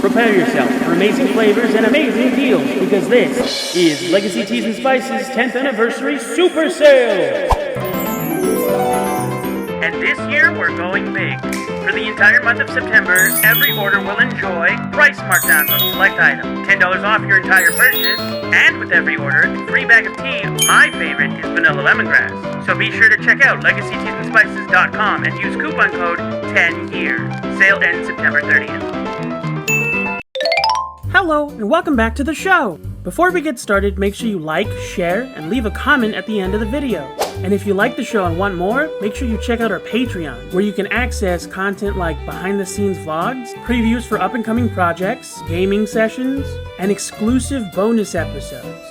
Prepare yourself for amazing flavors and amazing deals because this is Legacy Teas and Spices 10th Anniversary Super Sale! And this year we're going big. For the entire month of September, every order will enjoy price markdowns on select items, $10 off your entire purchase, and with every order, a free bag of tea. My favorite is vanilla lemongrass. So be sure to check out legacyteasandspices.com and use coupon code 10YEAR. Sale ends September 30th. Hello, and welcome back to the show! Before we get started, make sure you like, share, and leave a comment at the end of the video. And if you like the show and want more, make sure you check out our Patreon, where you can access content like behind-the-scenes vlogs, previews for up-and-coming projects, gaming sessions, and exclusive bonus episodes.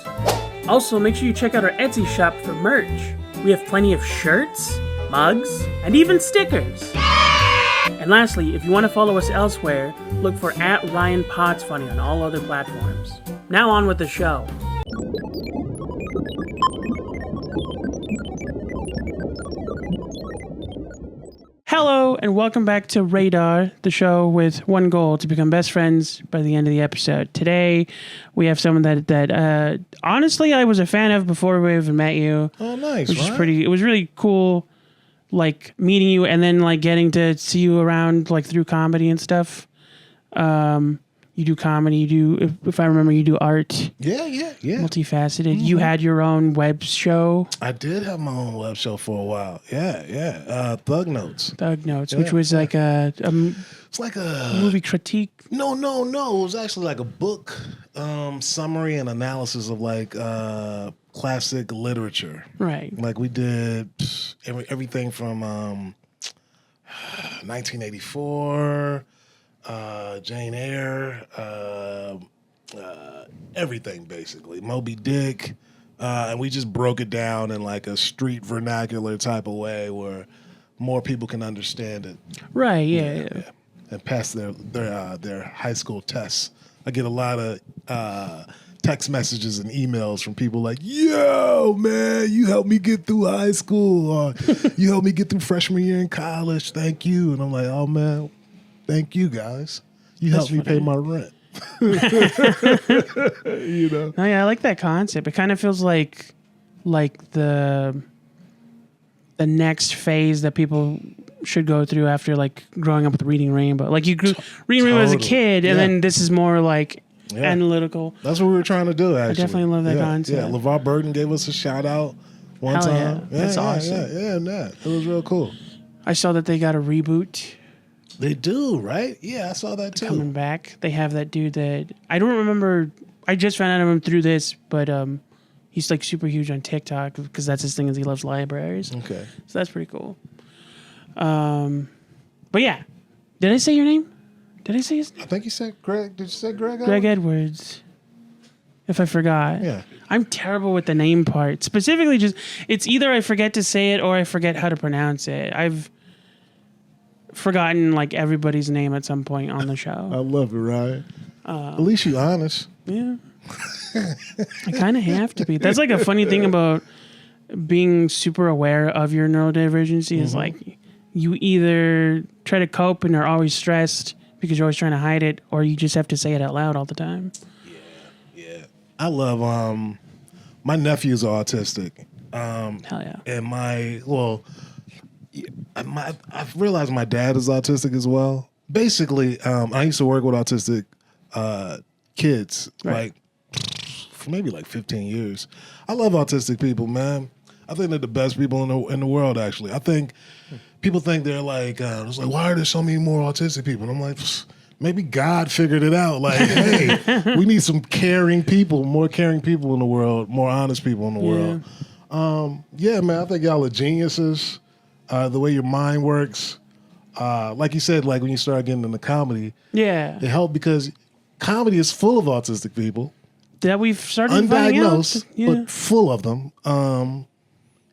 Also, make sure you check out our Etsy shop for merch. We have plenty of shirts, mugs, and even stickers. And lastly, if you want to follow us elsewhere, look for @RyanPotsFunny on all other platforms. Now on with the show. Hello, and welcome back to Reydar, the show with one goal, to become best friends by the end of the episode. Today, we have someone that honestly I was a fan of before we even met you. Oh, nice, which is pretty. It was really cool, like meeting you and then like getting to see you around like through comedy and stuff. You do comedy, you do, if I remember, you do art. Yeah. Multifaceted. Mm-hmm. You had your own web show. I did have my own web show for a while. Yeah. Thug Notes. Which was like it's like a movie critique. No. It was actually like a book summary and analysis of like classic literature. Right. Like we did everything from 1984. Jane Eyre, everything basically, Moby Dick, and we just broke it down in like a street vernacular type of way where more people can understand it. Right. Yeah. And pass their high school tests. I get a lot of text messages and emails from people like, "Yo, man, you helped me get through high school, or you helped me get through freshman year in college. Thank you." And I'm like, "Oh man, thank you guys. You helped me pay my rent." You know? Oh, yeah, I like that concept. It kind of feels like the next phase that people should go through after like growing up with Reading Rainbow. Like you grew Reading Rainbow as a kid, and then this is more like analytical. That's what we were trying to do, actually. I definitely love that concept. Yeah, LeVar Burton gave us a shout out one time. Yeah. That's awesome. Yeah, it was real cool. I saw that they got a reboot. They do, right? Yeah, I saw that too. Coming back. They have that dude that I don't remember. I just found out of him through this, but he's like super huge on TikTok because that's his thing, is he loves libraries. Okay. So that's pretty cool. But yeah. Did I say your name? Did I say his name? I think you said Greg. Did you say Greg? Greg Edwards. If I forgot. Yeah. I'm terrible with the name part. Specifically, just it's either I forget to say it or I forget how to pronounce it. I've forgotten like everybody's name at some point on the show. I love it, Ryan. At least you're honest. Yeah. I kind of have to be. That's like a funny thing about being super aware of your neurodivergency is like you either try to cope and are always stressed because you're always trying to hide it, or you just have to say it out loud all the time. Yeah. I love my nephew's autistic. Hell yeah. And I've realized my dad is autistic as well. Basically, I used to work with autistic kids like for maybe like 15 years. I love autistic people, man. I think they're the best people in the world, actually. I think people think they're like, it's like, why are there so many more autistic people? And I'm like, maybe God figured it out. Like, hey, we need some caring people, more caring people in the world, more honest people in the world. Yeah, man, I think y'all are geniuses. The way your mind works, like you said, like when you start getting into comedy, it helped because comedy is full of autistic people that we've started finding out. Undiagnosed, but full of them.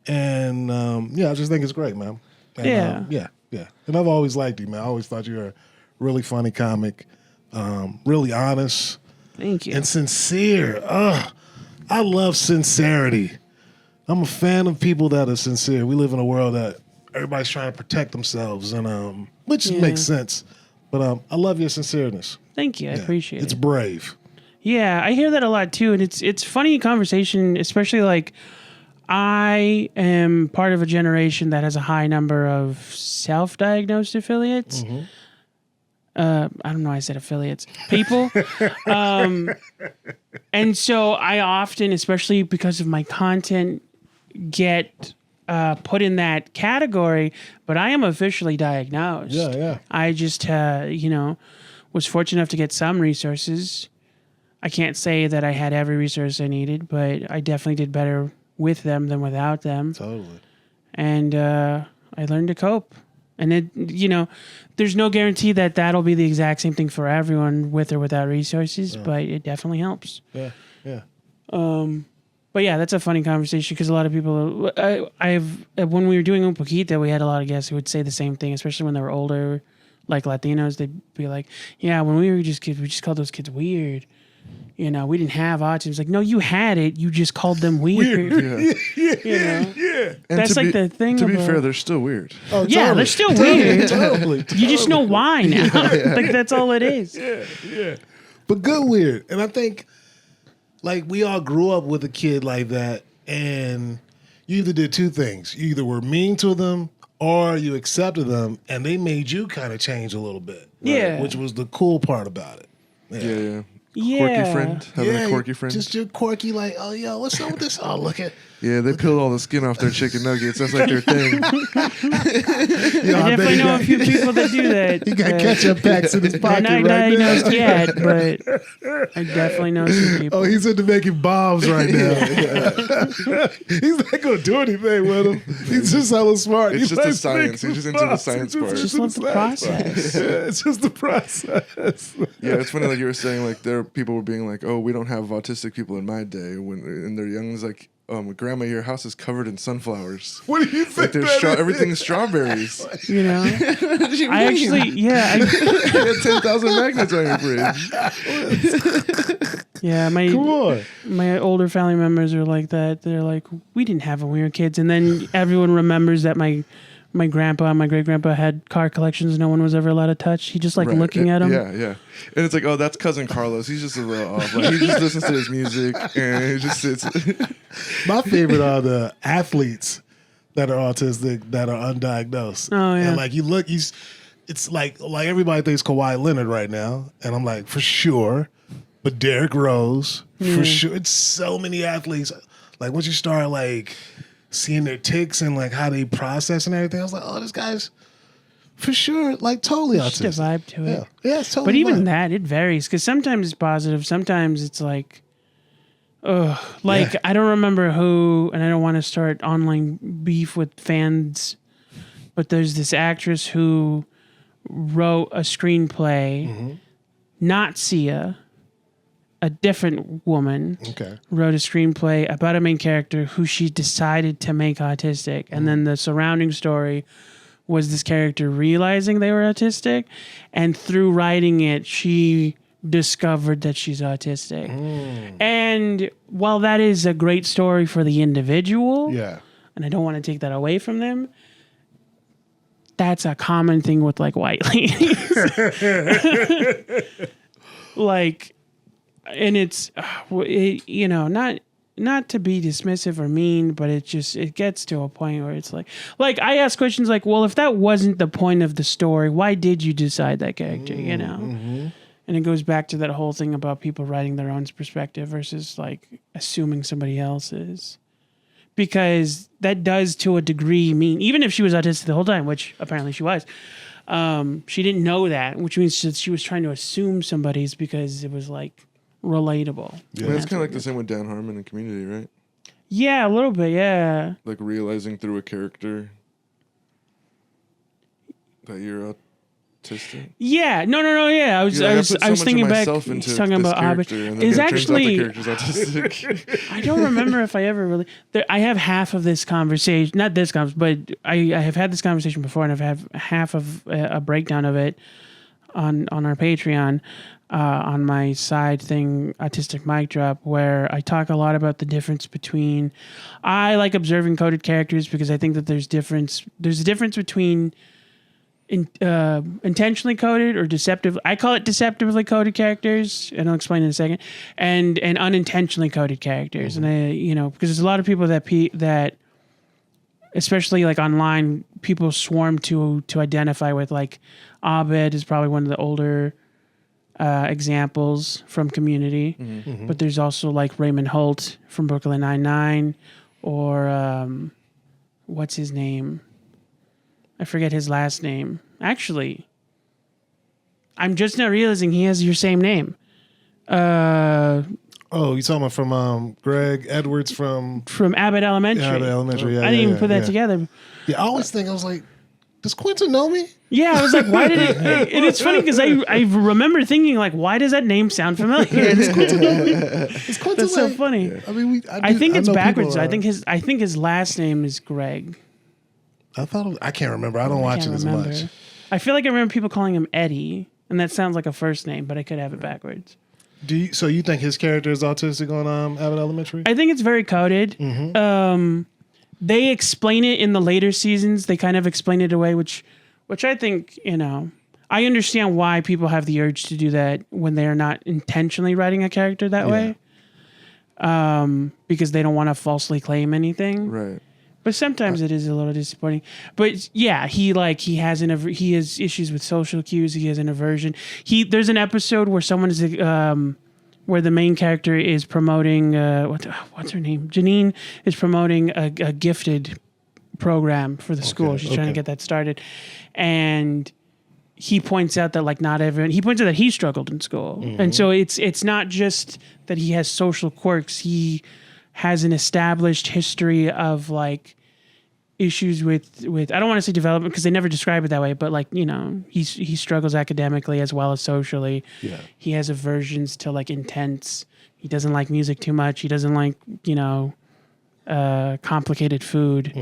I just think it's great, man. And, yeah. And I've always liked you, man. I always thought you were a really funny comic, really honest. Thank you. And sincere. I love sincerity. I'm a fan of people that are sincere. We live in a world that everybody's trying to protect themselves, and which makes sense. But I love your sincereness. Thank you. I appreciate It's it. brave. Yeah, I hear that a lot too, and it's funny conversation, especially like I am part of a generation that has a high number of self-diagnosed affiliates. I don't know why I said affiliates. People. And so I often, especially because of my content, get put in that category, but I am officially diagnosed. Yeah. I just, was fortunate enough to get some resources. I can't say that I had every resource I needed, but I definitely did better with them than without them. Totally. And I learned to cope. And there's no guarantee that that'll be the exact same thing for everyone with or without resources, but it definitely helps. Yeah. But yeah, that's a funny conversation because a lot of people, when we were doing Un Poquito, we had a lot of guests who would say the same thing, especially when they were older, like Latinos. They'd be like, yeah, when we were just kids, we just called those kids weird. We didn't have autism. It's like, no, you had it. You just called them weird. Yeah. And That's like the thing. To be fair, they're still weird. Oh, yeah, totally. they're still weird. Totally. You just know why now. Like that's all it is. Yeah. But good weird. And I think like we all grew up with a kid like that, and you either did two things. You either were mean to them or you accepted them, and they made you kind of change a little bit. Yeah. Which was the cool part about it. Yeah. Yeah. Quirky friend. Having a quirky friend. Just your quirky, like, oh, yo, what's up with this? Oh, look at. Yeah, they peeled all the skin off their chicken nuggets. That's like their thing. I definitely know a few people that do that. He got ketchup packs in his They're pocket not right now. diagnosed yet, but I definitely know some people. Oh, he's into making bombs right now. He's not going to do anything with them. He's just hella smart. It's He's just the like science. He's just into the science part. Just love the process. Yeah, it's just the process. Yeah, it's funny, like you were saying, like there people were being like, "Oh, we don't have autistic people in my day." When they're young, it's like, "Grandma, your house is covered in sunflowers." What do you think? Like there's everything's strawberries. I actually, you had 10,000 magnets on your fridge. yeah, Come on. my older family members are like that. They're like, we didn't have when we were kids, and then everyone remembers that my grandpa and my great grandpa had car collections no one was ever allowed to touch. He just looking at them. Yeah. And it's like, oh, that's cousin Carlos. He's just a little off. Like, he just listens to his music and he just sits. My favorite are the athletes that are autistic that are undiagnosed. Oh, yeah. And like you look, it's like everybody thinks Kawhi Leonard right now, and I'm like, for sure. But Derrick Rose, for sure. It's so many athletes. Like once you start like seeing their tics and like how they process and everything, I was like, oh, this guy's for sure like totally autistic. Just a vibe to it. Yeah, it's totally. But even vibe. that, it varies because sometimes it's positive, sometimes it's like, ugh. Like Yeah. I don't remember who, and I don't want to start online beef with fans, but there's this actress who wrote a screenplay, not Sia, a different woman. Okay. Wrote a screenplay about a main character who she decided to make autistic. And then the surrounding story was this character realizing they were autistic. And through writing it, she discovered that she's autistic. And while that is a great story for the individual, Yeah. and I don't want to take that away from them, that's a common thing with like white ladies. Like, and it's, not to be dismissive or mean, but it gets to a point where it's like I ask questions like, well, if that wasn't the point of the story, why did you decide that character, And it goes back to that whole thing about people writing their own perspective versus like assuming somebody else's. Because that does to a degree mean, even if she was autistic the whole time, which apparently she was, she didn't know that, which means that she was trying to assume somebody's because it was like relatable. Yeah. It's kind of like the same with Dan Harmon in Community, right? Yeah, a little bit, yeah. Like realizing through a character that you're autistic. Yeah, no, yeah. I was thinking back. He's talking about Hobbit. It's actually. I don't remember if I ever really. I have half of this conversation, not this conversation, but I have had this conversation before, and I've had half of a breakdown of it on our Patreon. On my side thing, Autistic Mic Drop, where I talk a lot about the difference between. I like observing coded characters because I think that there's a difference between intentionally coded or deceptive. I call it deceptively coded characters, and I'll explain in a second. And unintentionally coded characters, and because there's a lot of people that, especially like online, people swarm to identify with. Like Abed is probably one of the older examples from Community, but there's also like Raymond Holt from Brooklyn Nine-Nine, or what's his name? I forget his last name. Actually, I'm just now realizing he has your same name. Oh, you talking about from Greg Edwards from Abbott Elementary. Abbott Elementary. Yeah, I didn't even put that together. Yeah, I always think, I was like, does Quentin know me? Yeah, I was like, why did it? And it's funny because I remember thinking like, why does that name sound familiar? Does Quentin know me? Is Quentin That's so funny. I mean, I think it's know backwards. people, I think his last name is Greg. I can't remember. I don't watch it as much. I feel like I remember people calling him Eddie, and that sounds like a first name, but I could have it backwards. So you think his character is autistic on Abbott Elementary? I think it's very coded. They explain it in the later seasons. They kind of explain it away, which I think, I understand why people have the urge to do that when they are not intentionally writing a character that way. Because they don't want to falsely claim anything. Right. But sometimes it is a little disappointing. But yeah, he has issues with social cues. He has an aversion. There's an episode where someone is where the main character is promoting what's her name? Janine is promoting a gifted program for the school. She's trying to get that started, and he points out that like not everyone. He points out that he struggled in school, and so it's not just that he has social quirks. He has an established history of like issues with I don't want to say development because they never describe it that way, but like, he struggles academically as well as socially. Yeah. He has aversions to like intense. He doesn't like music too much. He doesn't like, complicated food.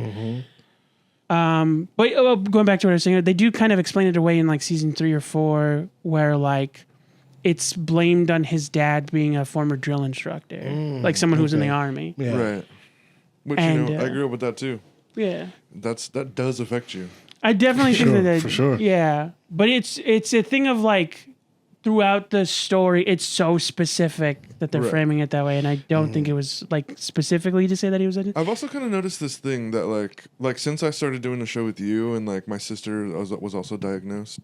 But going back to what I was saying, they do kind of explain it away in like season 3 or 4 where like it's blamed on his dad being a former drill instructor, like someone who's in the army. Yeah. Right. Which, I grew up with that too. Yeah. That does affect you. I definitely think that for sure. Yeah. But it's a thing of like throughout the story, it's so specific that they're framing it that way. And I don't think it was like specifically to say that he was. I've also kind of noticed this thing that like since I started doing the show with you and like my sister was also diagnosed,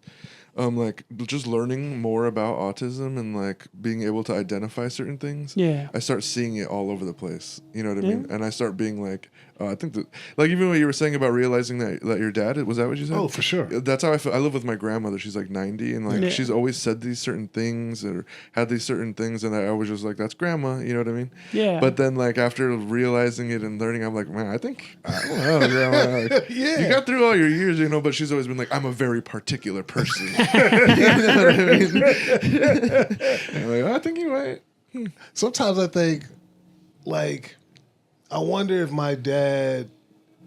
like just learning more about autism and like being able to identify certain things. Yeah. I start seeing it all over the place. You know what I mean? And I start being like, I think that like even what you were saying about realizing that your dad, was that what you said? Oh, for sure. That's how I feel. I live with my grandmother. She's like 90 and like she's always said these certain things or had these certain things, and I was just like, that's grandma. You know what I mean? Yeah. But then like after realizing it and learning, I'm like, man, I don't know, grandma. Like, you got through all your years, but she's always been like, I'm a very particular person. You know what I mean? I'm like, I think you might. Sometimes I think, like, I wonder if my dad,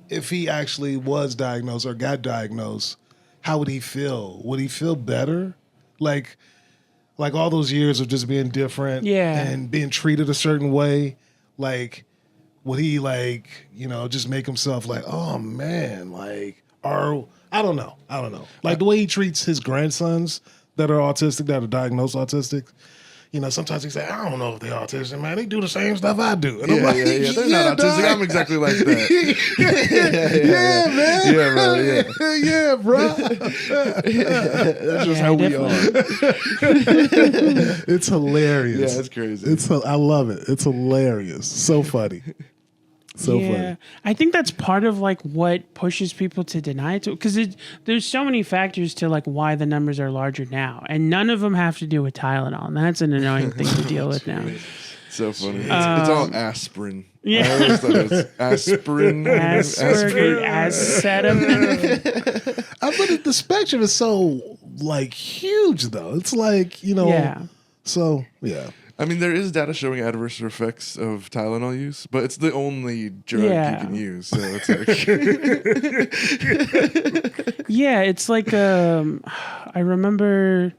if he actually was diagnosed or got diagnosed, how would he feel? Would he feel better? Like all those years of just being different and being treated a certain way, like, would he just make himself like, oh man, like, or I don't know. Like the way he treats his grandsons that are autistic, that are diagnosed autistic. Sometimes he say, I don't know if they're autistic, man. They do the same stuff I do. And I'm like, they're not autistic. I'm exactly like that. Man. Yeah, bro. That's just how we are. It's hilarious. Yeah, it's crazy. I love it. It's hilarious. So funny. So funny. I think that's part of like what pushes people to deny it, because there's so many factors to like why the numbers are larger now, and none of them have to do with Tylenol. And that's an annoying thing to deal with now. So funny. It's all aspirin. Yeah. I always thought it was aspirin. Acetaminophen. But the spectrum is so like huge, though. It's like Yeah. So yeah. I mean, there is data showing adverse effects of Tylenol use, but it's the only drug you can use. So it's like, yeah, it's like I remember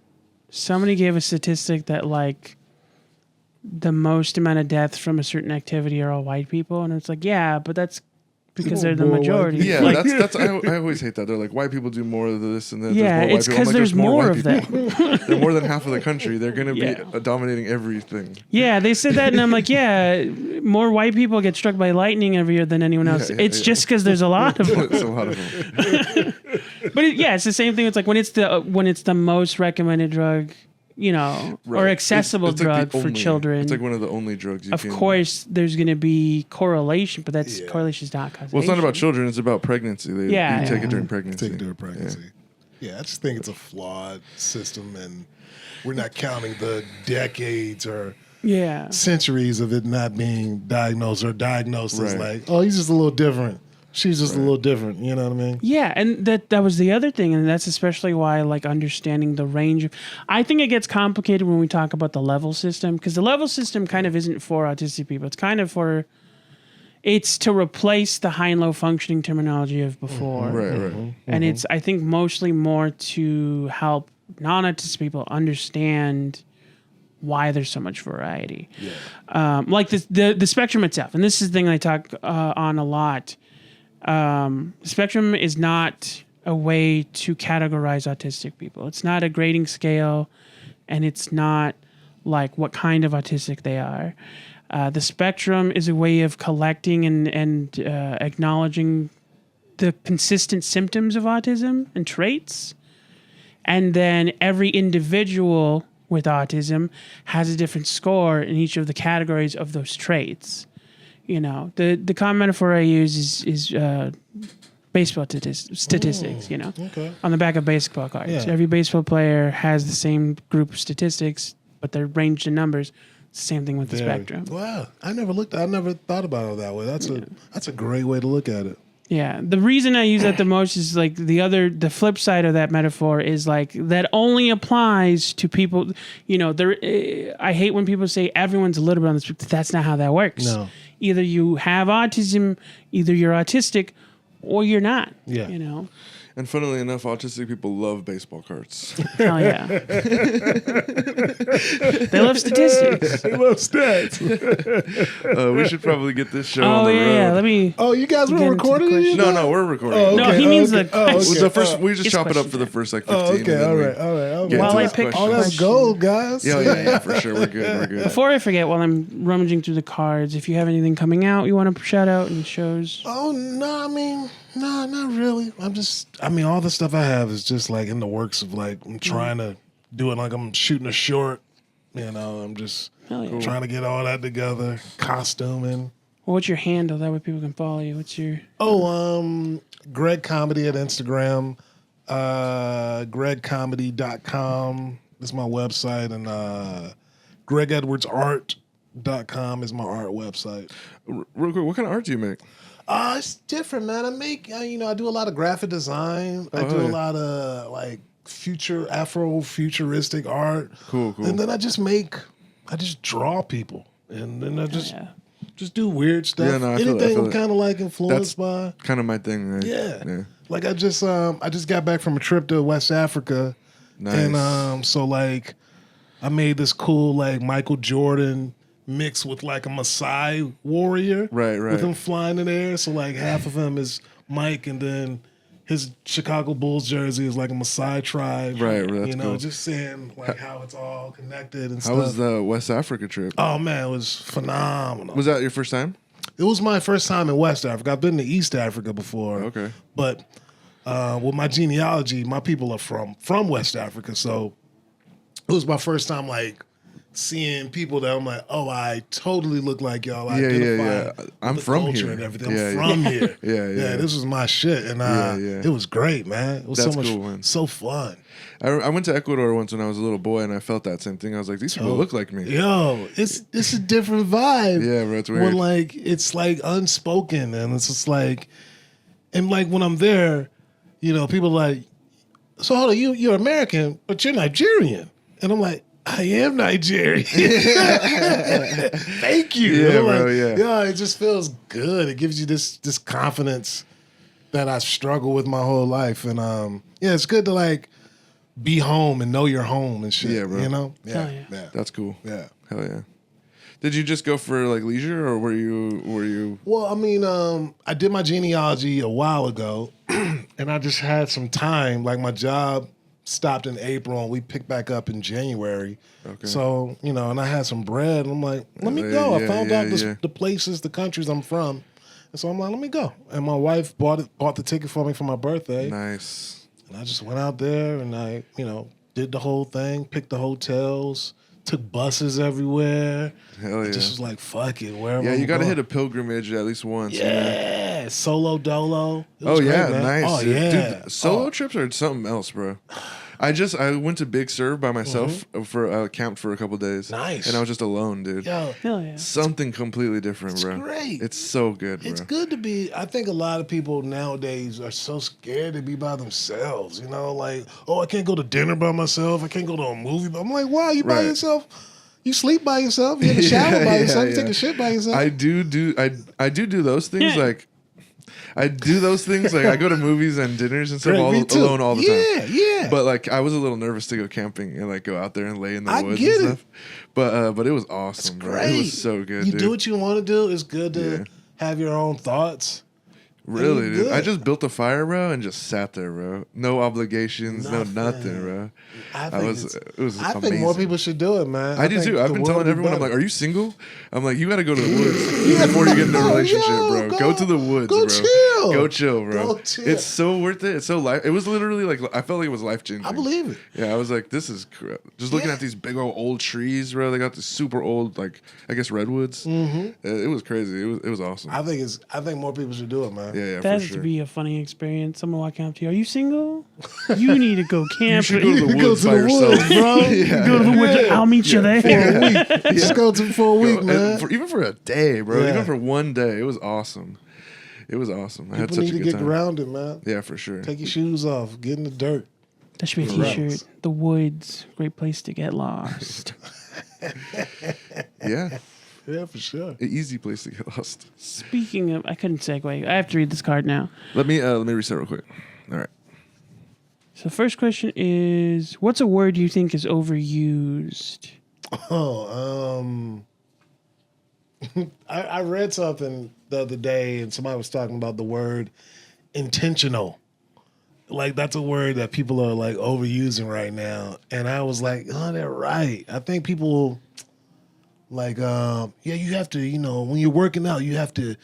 somebody gave a statistic that like the most amount of deaths from a certain activity are all white people, and it's like, yeah, but that's because they're the More white majority. people. Yeah, Like, that's I always hate that. They're like, white people do more of this and that. yeah, there's it's more white people. I'm because like, there's more white of people. them. They're more than half of the country. They're going to Yeah. be dominating everything. Yeah, they said that, and I'm like, yeah, more white people get struck by lightning every year than anyone else. Yeah, It's yeah. just because there's a lot of them. It's a lot of them. But it's the same thing. It's like when it's the most recommended drug, or Right. accessible It's like drug the for only- children. It's like one of the only drugs you Of can. course, there's going to be correlation, but that's correlation's not causation. Well, it's not about children. It's about pregnancy. You take it during pregnancy. Take their pregnancy. Yeah, I just think it's a flawed system, and we're not counting the decades or Yeah. centuries of it not being diagnosed or diagnosed as Right. like, oh, he's just a little different. She's just a little different. You know what I mean? Yeah, and that was the other thing, and that's especially why I like understanding the range of. I think it gets complicated when we talk about the level system, because the level system kind of isn't for autistic people. It's kind of for. It's to replace the high and low functioning terminology of before, Right. and it's I think mostly more to help non-autistic people understand why there's so much variety. Like the spectrum itself, and this is the thing I talk on a lot. Spectrum is not a way to categorize autistic people. It's not a grading scale, and it's not like what kind of autistic they are. The spectrum is a way of collecting and acknowledging the consistent symptoms of autism and traits. And then every individual with autism has a different score in each of the categories of those traits. The common metaphor I use is baseball statistics. Okay. On the back of baseball cards, Yeah. every baseball player has the same group of statistics, but they're ranged in numbers. It's the same thing with the spectrum. Wow, I never thought about it that way. That's a great way to look at it. Yeah, the reason I use that the most is like the flip side of that metaphor is like that only applies to people. I hate when people say everyone's a little bit on the spectrum. That's not how that works. No. Either you have autism, either you're autistic, or you're not. Yeah. And funnily enough, autistic people love baseball cards. Hell yeah. They love statistics. They love stats. We should probably get this show Oh on the yeah, road. let me. Oh, you guys Get were into the recording question. it? No, we're recording. Oh, No, okay. he means okay. the question. The first, we just It's chop it up question for the time. first like 15. Oh, okay. and then All we right. get Okay. While to I his pick- question. Oh, that's question. gold, guys. Yeah, for sure. We're good. Before I forget, while I'm rummaging through the cards, if you have anything coming out you want to shout out and shows. Oh no, no, not really. All the stuff I have is just like in the works of like I'm trying to do it like I'm shooting a short. I'm just Hell yeah. trying to get all that together. Costuming. Well, what's your handle? That way people can follow you. What's your... Greg Comedy at Instagram. GregComedy.com is my website, and GregEdwardsArt.com is my art website. Real quick, what kind of art do you make? It's different, man. I make, I do a lot of graphic design. I do a lot of like Afro-futuristic art. Cool. And then I just draw people. And then I just do weird stuff. Yeah, no, I feel Anything I'm it. kind of like influenced by. Kind of my thing, right? Yeah. Like I just got back from a trip to West Africa. Nice. And so like I made this cool like Michael Jordan mixed with like a Maasai warrior. Right. With him flying in the air. So like half of him is Mike, and then his Chicago Bulls jersey is like a Maasai tribe. Right, that's cool. Just saying like how it's all connected and stuff. How was the West Africa trip? Oh man, it was phenomenal. Was that your first time? It was my first time in West Africa. I've been to East Africa before. Okay. But with my genealogy, my people are from West Africa. So it was my first time like seeing people that I'm like, oh, I totally look like y'all. I identify with I'm the from culture here. and everything. Yeah, I'm from here. Yeah. This was my shit, and it was great, man. It was That's so much, cool, man. so fun. I went to Ecuador once when I was a little boy, and I felt that same thing. I was like, these people look like me. Yo, it's a different vibe. Yeah, bro, it's weird. When like it's like unspoken, and it's just like, and like when I'm there, people are like, so hold on, you're American, but you're Nigerian, and I'm like, I am Nigerian. Thank you. Yeah, I'm bro, like, yeah. It just feels good. It gives you this confidence that I struggle with my whole life, and it's good to like be home and know you're home and shit. Yeah, bro. Hell Yeah. yeah. That's cool. Yeah. Hell yeah. Did you just go for like leisure, or were you? Well, I mean, I did my genealogy a while ago, and I just had some time. Like my job stopped in April, and we picked back up in January. Okay. So and I had some bread, and I'm like, let me go. I found out the places, the countries I'm from, and so I'm like, let me go. And my wife bought the ticket for me for my birthday. Nice. And I just went out there, and I did the whole thing, picked the hotels. Took buses everywhere. Hell yeah. Just was like, fuck it, wherever. Yeah, you got to going. hit a pilgrimage at least once. Yeah, solo dolo. It Oh was great, yeah, man. nice. Oh dude. yeah, Dude, solo trips are something else, bro. I went to Big Sur by myself for camped for a couple days. Nice. And I was just alone, dude. Yo, Hell yeah. Something completely different, it's bro. great. It's so good, bro. It's good to be. I think a lot of people nowadays are so scared to be by themselves. Like, oh, I can't go to dinner by myself. I can't go to a movie. I'm like, why? You by Right. yourself? You sleep by yourself. You have a shower by yourself. You take a shit by yourself. I do those things. Yeah. Like I do those things. Like I go to movies and dinners and stuff Great, me too. alone all the time. Yeah. But like I was a little nervous to go camping and like go out there and lay in the I woods get and it. stuff. But it was awesome, bro. great. It was so good. You dude. do what you want to do. It's good to Yeah. have your own thoughts. Really, you're dude. I good. just built a fire, bro, and just sat there, bro. No obligations, Nothing. no nothing, bro. I It was think amazing. more people should do it, man. I do think too. I've the been world telling would be everyone, I'm better. like, are you single? I'm like, you got to go to the woods before you get in a relationship, bro. Go to the woods, go bro. chill. Go chill, bro. Go chill. It's so worth it. It's so life. It was literally like I felt like it was life changing. I believe it. Yeah, I was like, this is just looking Yeah. at these big old trees, bro. They got this super old, like I guess redwoods. Mm-hmm. It was crazy. It was awesome. I think more people should do it, man. Yeah, That for has sure. to be a funny experience. Someone walking up to you, are you single? You need to go camp. should go to the Go woods to by the yourself, woods, bro. Yeah. Go to the woods. Yeah. I'll meet you there. For a week. Just go to for a week, And man. even for a day, bro. Yeah. Even for one day, it was awesome. It was awesome. I had People such need a to good get time. grounded, man. Yeah, for sure. Take your shoes off. Get in the dirt. That should be a Right. t-shirt. The woods, great place to get lost. Yeah, Yeah, for sure. an easy place to get lost. Speaking of, I couldn't segue. I have to read this card now. Let me reset real quick. All right. So first question is, what's a word you think is overused? I read something the other day, and somebody was talking about the word intentional. Like, that's a word that people are like overusing right now. And I was like, oh, they're right. I think people like, you have to, when you're working out, you have to,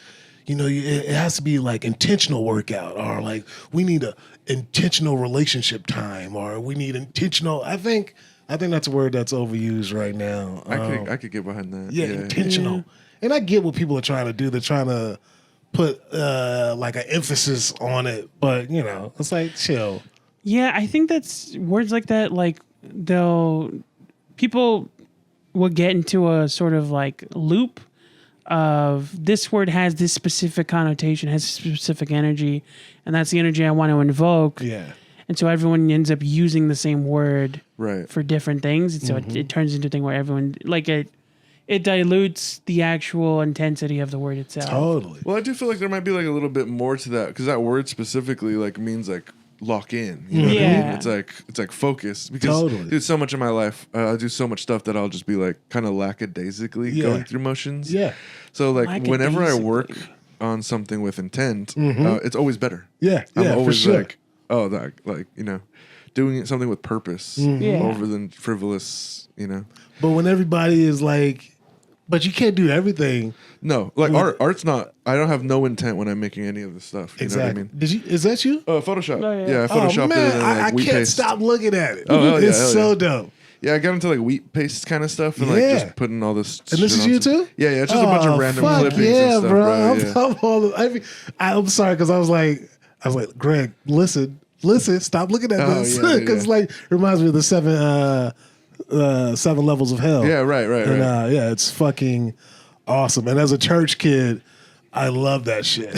it has to be like intentional workout, or like we need a intentional relationship time, or we need intentional. I think that's a word that's overused right now. I could get behind that. Yeah, intentional. Yeah. And I get what people are trying to do. They're trying to put like an emphasis on it, but it's like chill. Yeah, I think that's words like that. Like people will get into a sort of like loop of this word has this specific connotation, has specific energy, and that's the energy I want to invoke. Yeah. And so everyone ends up using the same word Right. for different things. And so it turns into a thing where everyone it dilutes the actual intensity of the word itself. Totally. Well, I do feel like there might be like a little bit more to that, because that word specifically like means like lock in. You know what I mean? Yeah. It's like focus. Because Totally. dude, so much of my life, I do so much stuff that I'll just be like kind of lackadaisically Yeah. going through motions. Yeah. So like whenever I work Lackadaisically. on something with intent, it's always better. Yeah. I'm Yeah. always for sure. like, oh, that like doing something with purpose Yeah. over than frivolous. But when everybody is like, but you can't do everything. No, like art's not. I don't have no intent when I'm making any of this stuff. You know what I mean? Did you? Is that you? Photoshop. Oh, yeah. Yeah, I photoshopped it and then like I wheat can't paste. stop looking at it. Oh, hell yeah, it's hell so yeah. dope. Yeah, I got into like wheat paste kind of stuff and like Yeah. just putting all this. And this shit is on you some- too? Yeah, it's just a bunch of random fuck clippings yeah, and stuff, bro. bro. Yeah. I'm sorry because I was like, Greg, listen, stop looking at Oh, this yeah, because yeah. like it reminds me of the seven levels of hell. Yeah, right. And it's fucking awesome. And as a church kid, I love that shit.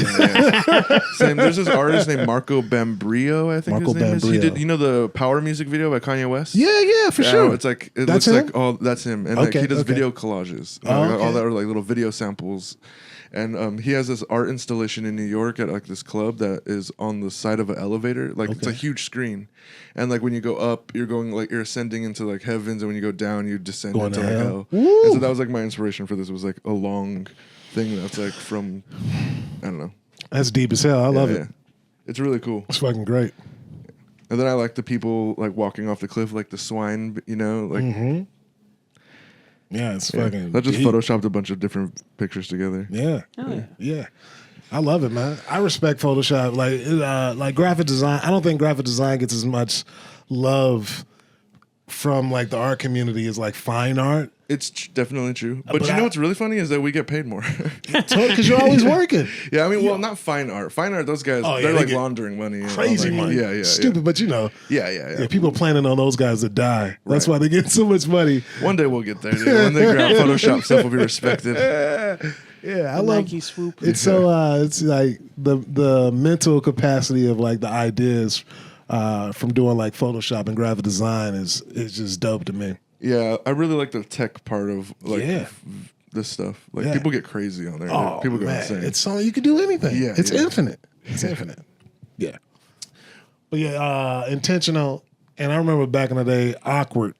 Same. There's this artist named Marco Bambrio, I think Marco his name is. He Bambrio. did, you know, the Power music video by Kanye West? Yeah, for sure. It's like it That's looks him? like all that's him, and like Okay, he does okay. video collages, Oh, all that are like little video samples. And he has this art installation in New York at like this club that is on the side of an elevator. Like it's a huge screen, and like when you go up, you're going like you're ascending into like heavens, and when you go down, you descend Going into to like hell. hell. Woo! And so that was like my inspiration for this. Was like a long thing that's like from I don't know. That's deep as hell. I love it. Yeah. It's really cool. It's fucking great. And then I like the people like walking off the cliff, like the swine, you know, like. Mm-hmm. Yeah, it's fucking. I just deep. photoshopped a bunch of different pictures together. Yeah. Oh, Yeah. I love it, man. I respect Photoshop. Like graphic design. I don't think graphic design gets as much love from like the art community as like fine art. It's definitely true. But But you know what's really funny is that we get paid more. Because you're always working. Yeah, I mean, well, not fine art. Fine art, those guys, Oh, yeah, they're they like get laundering money. and all Crazy that. money. Yeah. Stupid, but you know. Yeah. People are planning on those guys to die. That's Right. why they get so much money. One day we'll get there, dude. One day grab Photoshop stuff will be respected. Yeah, I The love Nike swoop. It's so it's like the mental capacity of like the ideas from doing like Photoshop and graphic design is just dope to me. Yeah, I really like the tech part of like Yeah. this stuff. Like Yeah. people get crazy on there. Oh, People go man. insane. It's something you can do anything. Yeah, It's yeah. infinite. It's infinite. Yeah. But yeah, intentional. And I remember back in the day, awkward.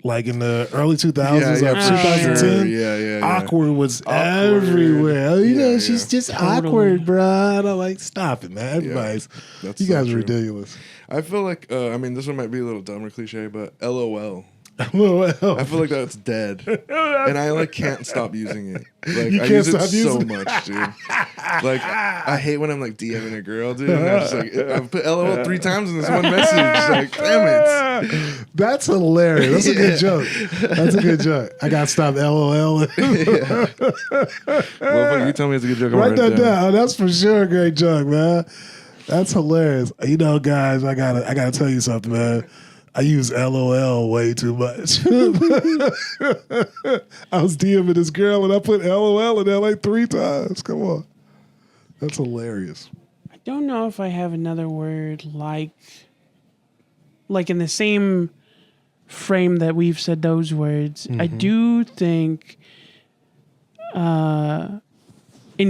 Like in the early 2000s, Yeah, like for 2010, sure. Yeah. awkward was Awkward. everywhere. Oh, you know, Yeah, she's yeah. just Totally. awkward, bro. And I'm like, stop it, man. Everybody's, That's you so guys are true. ridiculous. I feel like, I mean, this one might be a little dumb or cliche, but LOL. Well, I feel like that's dead, and I like can't stop using it. Like You I can't use stop it so using it? much, dude. Like I hate when I'm like DMing a girl, dude. And I'm just like I've put LOL 3 times in this one message. Like damn it. That's hilarious. That's a good joke. That's a good joke. I got to stop LOL. Well, fuck, you tell me it's a good joke. I'm Write gonna that write it down. That's for sure a great joke, man. That's hilarious. You know, guys, I gotta tell you something, man. I use LOL way too much. I was DMing this girl and I put LOL in there like 3 times. Come on. That's hilarious. I don't know if I have another word like in the same frame that we've said those words. I do think in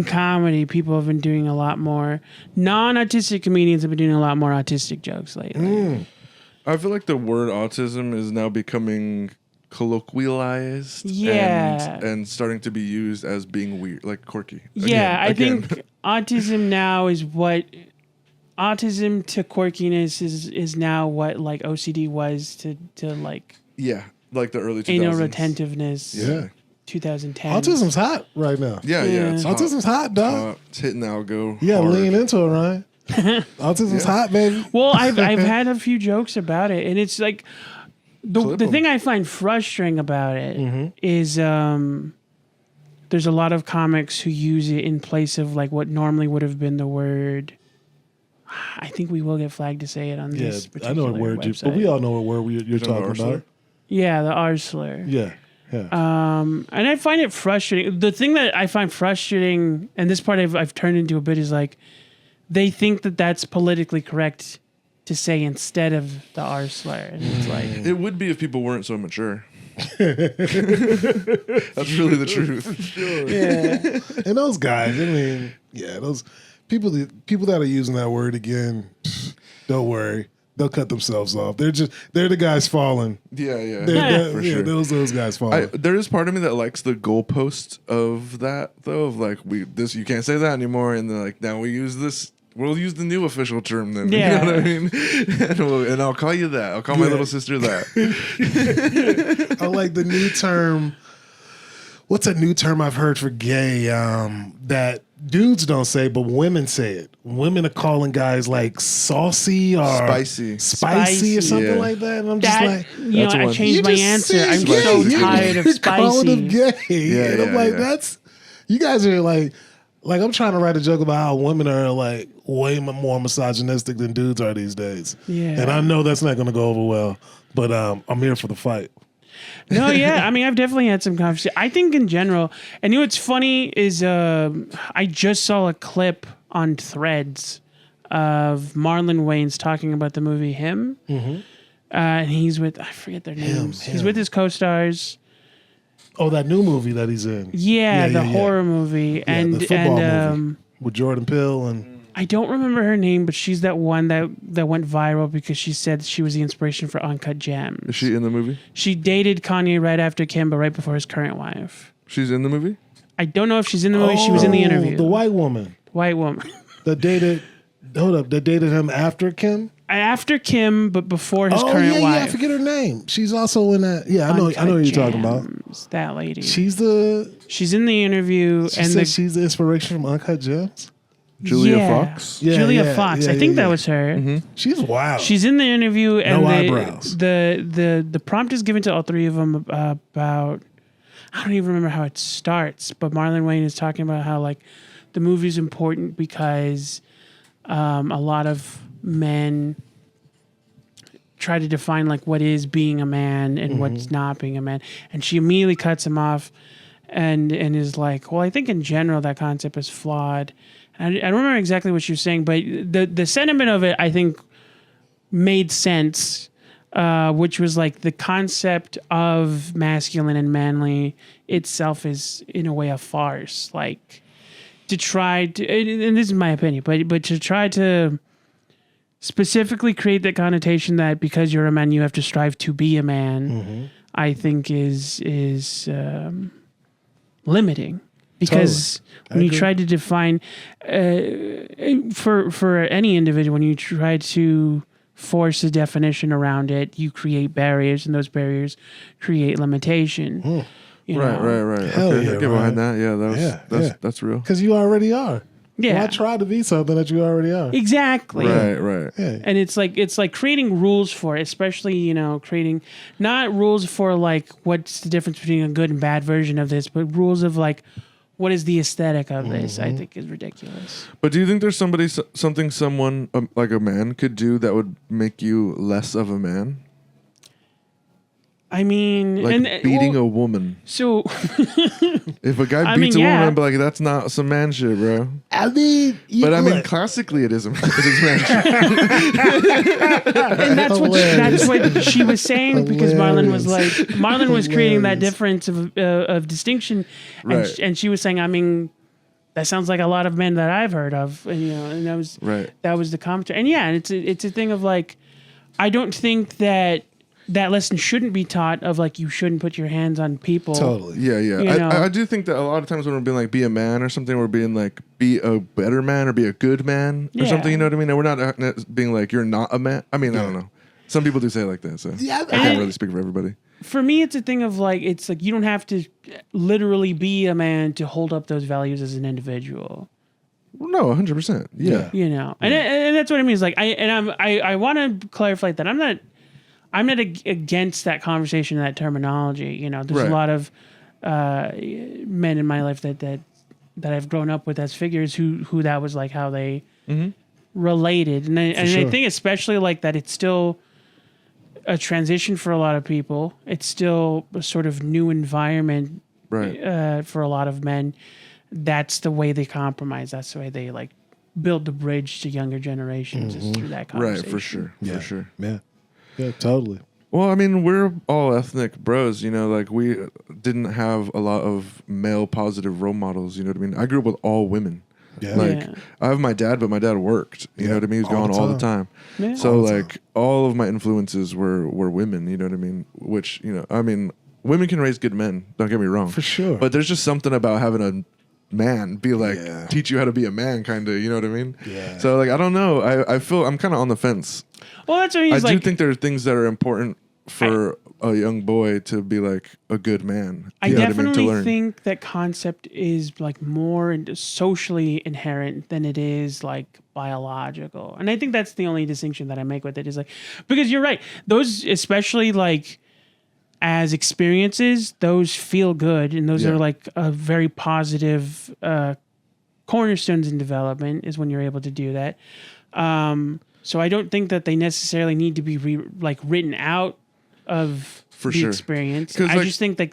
comedy people have been doing a lot more. Non-autistic comedians have been doing a lot more autistic jokes lately. I feel like the word autism is now becoming colloquialized Yeah. and starting to be used as being weird, like quirky. Yeah, I Again. think autism now is what autism to quirkiness is now what like OCD was to like Yeah, like the early 2000s. anal retentiveness. Yeah. 2010. Autism's hot right now. Yeah. It's hot. Autism's hot, dog. It's hitting the algo. You gotta hard. lean into it, Ryan. Autism's hot, baby. Well, I've had a few jokes about it, and it's like the Clip the 'em. thing I find frustrating about it is there's a lot of comics who use it in place of like what normally would have been the word. I think we will get flagged to say it on Yeah, this I particular know what word website. but we all know what word you're talking talking about about. Yeah, the R slur. Yeah. And I find it frustrating. The thing that I find frustrating, and this part I've turned into a bit, is like they think that that's politically correct to say instead of the R slur. And it's like, It would be if people weren't so mature. That's really the truth. yeah. And those guys, I mean, yeah, those people that are using that word again, don't worry. They'll cut themselves off. They're the guys falling. Yeah. For sure. Those guys falling. There is part of me that likes the goalpost of that, though. Of like, you can't say that anymore, and then like now we use this. We'll use the new official term then. Yeah. You know what I mean? and I'll call you that. I'll call my little sister that. I like the new term. What's a new term I've heard for gay that dudes don't say, but women say it? Women are calling guys like saucy or Spicy. spicy or something Yeah. like that. And I'm just That, like, you know, I one. changed my answer. I'm gay. so You're tired of You're calling them spicy. gay. Yeah, and I'm yeah, like, yeah. that's, you guys are like I'm trying to write a joke about how women are like way more misogynistic than dudes are these days. Yeah. And I know that's not going to go over well, but I'm here for the fight. No, yeah. I mean, I've definitely had some conversation. I think in general, and you know what's funny is I just saw a clip on Threads of Marlon Wayans talking about the movie Him. Mm-hmm. And he's with, I forget their names. He's with his co-stars. Oh, that new movie that he's in. Yeah, the horror movie. Yeah, and the football movie with Jordan Peele and... I don't remember her name, but she's that one that went viral because she said she was the inspiration for Uncut Gems. Is she in the movie? She dated Kanye right after Kim, but right before his current wife. She's in the movie? I don't know if she's in the movie. She was in the interview. The white woman. White woman. That dated him after Kim? After Kim, but before his current wife. Yeah, I forget her name. She's also in that. Yeah, I know who you're talking about. That lady. She's in the interview. She's the inspiration from Uncut Gems? Julia Fox? Yeah, Julia Fox. I think that was her. Mm-hmm. She's wild. She's in the interview. And no eyebrows. The prompt is given to all three of them about, I don't even remember how it starts, but Marlon Wayne is talking about how like the movie's important because a lot of men try to define like what is being a man and what's not being a man. And she immediately cuts him off and is like, well, I think in general that concept is flawed. I don't remember exactly what she was saying, but the sentiment of it, I think, made sense, which was like the concept of masculine and manly itself is, in a way, a farce. Like, to try to, and this is my opinion, but to try to specifically create that connotation that because you're a man, you have to strive to be a man, I think is limiting. Because when you try to define, for any individual, when you try to force a definition around it, you create barriers, and those barriers create limitation. Right. Hell okay, yeah, I get behind that. Yeah, that's real. Because you already are. Yeah. Why try to be something that you already are? Exactly. Right. Yeah. And it's like creating rules for it, especially, creating not rules for like what's the difference between a good and bad version of this, but rules of like, what is the aesthetic of this? I think is ridiculous. But do you think there's something someone like a man could do that would make you less of a man? I mean, like beating a woman. So, if a guy beats a woman, I'd be like, "That's not some man shit, bro." I mean, classically, it is man shit. And that's what she was saying because Marlon was creating that difference of distinction, and she was saying, I mean, that sounds like a lot of men that I've heard of, and that was the commentary, and it's a thing of like, I don't think that lesson shouldn't be taught of like you shouldn't put your hands on people. Totally. Yeah. I do think that a lot of times when we're being like be a man or something, we're being like be a better man or be a good man or something. You know what I mean? And we're not being like you're not a man. I mean, I don't know. Some people do say it like that, so I can't really speak for everybody. For me, it's a thing of like it's like you don't have to literally be a man to hold up those values as an individual. No, 100%. Yeah. And that's what I mean. Is like I want to clarify that I'm not against that conversation and that terminology. There's a lot of men in my life that I've grown up with as figures who that was like how they related. And I think especially like that it's still a transition for a lot of people. It's still a sort of new environment for a lot of men. That's the way they compromise. That's the way they like build the bridge to younger generations is through that conversation. Right, for sure. For sure. Yeah, totally. Well, I mean, we're all ethnic bros, like we didn't have a lot of male positive role models, you know what I mean? I grew up with all women. Yeah. I have my dad, but my dad worked, you know what I mean? He was gone all the time. Yeah. So like all of my influences were women, you know what I mean? Which, I mean, women can raise good men, don't get me wrong. For sure. But there's just something about having a man be like, teach you how to be a man kind of, you know what I mean? Yeah. So like, I don't know. I feel I'm kind of on the fence. Well, that's what I mean. I do think there are things that are important for a young boy to be like a good man. I definitely think that concept is like more socially inherent than it is like biological. And I think that's the only distinction that I make with it is like, because you're right. Those, especially like as experiences, those feel good. And those are like a very positive cornerstones in development is when you're able to do that. So I don't think that they necessarily need to be written out of For the sure. experience. 'Cause, I like- just think that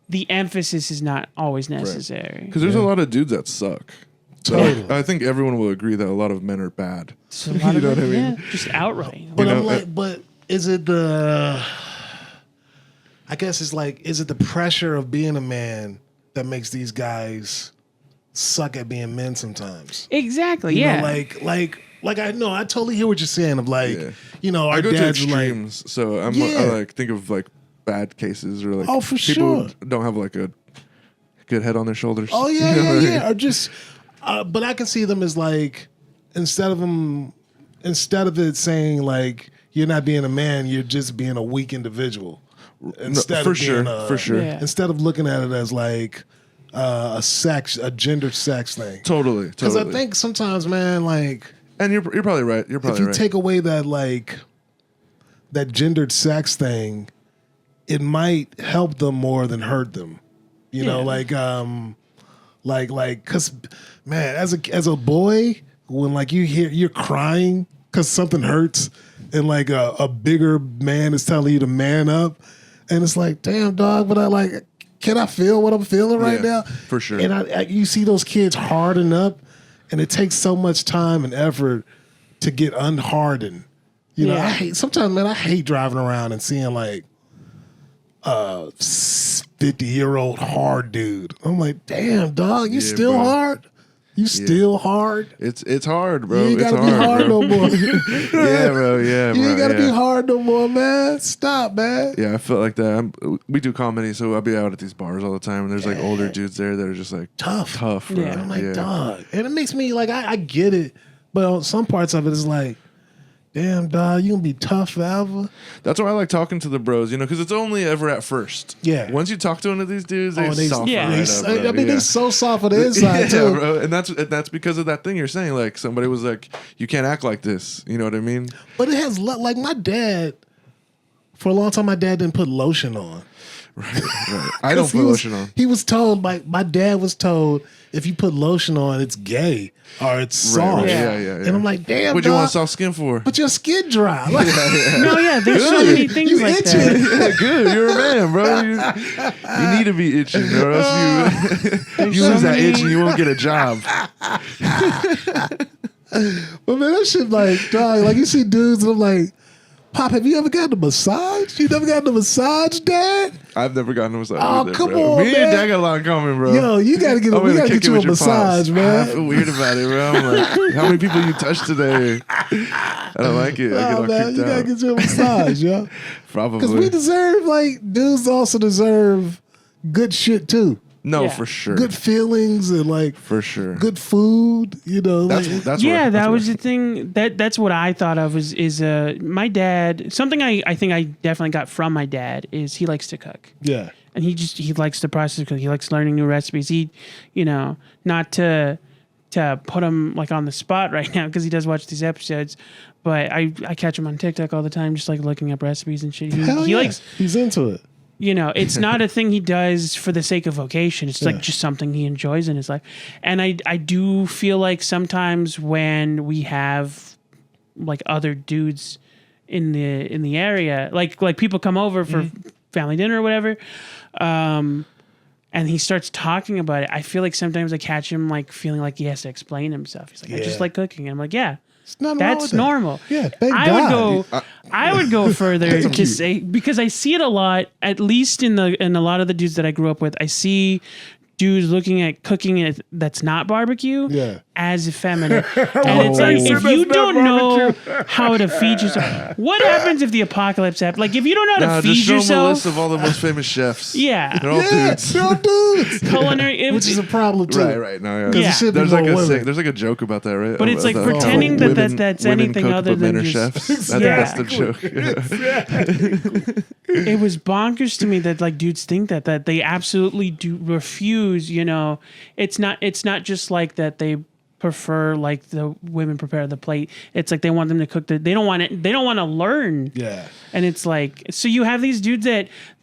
the emphasis is not always necessary. Because there's a lot of dudes that suck. Totally. I think everyone will agree that a lot of men are bad. So a lot You know of what I it, mean? yeah, just outright. But You I'm know, like, but is it the? I guess it's like, is it the pressure of being a man that makes these guys suck at being men sometimes? Exactly. You Yeah. know, like I know, I totally hear what you're saying. Of like, Yeah. you know, our I go to dads are like, extremes, so I Yeah. like think of like bad cases or like Oh, for people sure. who don't have like a good head on their shoulders. oh yeah, You know yeah, what I mean? yeah, or just, but I can see them as like, instead of it saying like you're not being a man, you're just being a weak individual. Instead for of sure, being for sure. Yeah. Instead of looking at it as like a gender sex thing. Totally, Because totally. I think sometimes, man, like and you're probably right. You're if probably you right. take away that like that gendered sex thing, it might help them more than hurt them. You know, like, cause man, as a boy, when like you're crying because something hurts, and like a bigger man is telling you to man up, and it's like, damn dog, but I like, can I feel what I'm feeling right Yeah, now? for sure. And you see those kids harden up, and it takes so much time and effort to get unhardened. You know, Yeah. sometimes, man, I hate driving around and seeing like 50-year-old hard dude. I'm like, damn, dog, you Yeah, still bro. hard? You still hard? It's hard, bro. You ain't It's gotta be hard bro. no more. Yeah, bro. Yeah, You bro. ain't gotta yeah. be hard no more, man. Stop, man. Yeah, I felt like that. We do comedy, so I'll be out at these bars all the time, and there's like older dudes there that are just like Tough. bro. Yeah. I'm like, dog. And it makes me like, I get it, but on some parts of it is like, damn, dog, you gonna be tough forever? That's why I like talking to the bros, you know, because it's only ever at first. Yeah. Once you talk to one of these dudes, they they- soften yeah. right up, bro. I mean, Yeah. they're so soft on the inside, yeah, too. bro. And that's because of that thing you're saying. Like somebody was like, you can't act like this. You know what I mean? But it has, like my dad, for a long time, my dad didn't put lotion on. Right. I don't put lotion on. He was told, my dad was told, if you put lotion on, it's gay or it's soft. Right. Yeah. Yeah. And I'm like, damn, What do you want dog, soft skin for? but your skin dry. Like, No, yeah, there's so many things You like itching. that. Yeah, good. You're a man, bro. You need to be itching, or else you so lose that many- itch and you won't get a job. But man, that shit like, dog, like you see dudes and I'm like, Pop, have you ever gotten a massage? You never gotten a massage, Dad? I've never gotten a massage. Oh, either, come bro. on, Me and man. Dad got a lot in common, bro. Yo, you gotta get, I'm we gonna gotta kick get you a with your massage, pops. I man. feel weird about it, bro. I'm like, how many people you touched today? I don't like it. I get Oh, all man, creeped you gotta out. get you a massage, yo. Probably. Because we deserve, like, dudes also deserve good shit too. no, Yeah. for sure. Good feelings and like For sure. good food, you know. That's like, that's Yeah, where, that that's was where- the thing. That's what I thought of is my dad. Something I think I definitely got from my dad is he likes to cook. yeah. And he likes the process of cooking. He likes learning new recipes. He, you know, not to put him like on the spot right now because he does watch these episodes, but I catch him on TikTok all the time, just like looking up recipes and shit. Hell He yeah. likes, He's into it. you know, it's not a thing he does for the sake of vocation. It's like just something he enjoys in his life. And I do feel like sometimes when we have like other dudes in the area, like people come over for family dinner or whatever, and he starts talking about it, I feel like sometimes I catch him like feeling like he has to explain himself. He's like, I just Yeah. like cooking. And I'm like, yeah. It's nothing wrong with That's that. normal. Yeah, thank I God. would go further to cute. say, because I see it a lot, at least in a lot of the dudes that I grew up with. I see dudes looking at cooking that's not barbecue Yeah. as effeminate. And it's like, if you don't know how to feed yourself, what happens if the apocalypse happens? Like, if you don't know how Nah, to just feed show them a list yourself, of all the most famous chefs. yeah, They're all Yeah, dudes. they're all dudes. culinary, Which is a problem too. Right. No, yeah. 'Cause Yeah. it should be There's more like women. there's like a joke about that, right? But it's like About pretending how that that's women anything cook, other but men than are just- chefs. Yeah. That's the joke. it was bonkers to me that like dudes think that they absolutely do refuse, you know. It's not just like that they prefer like the women prepare the plate. It's like they want them to cook they don't want to learn. Yeah. And it's like, so you have these dudes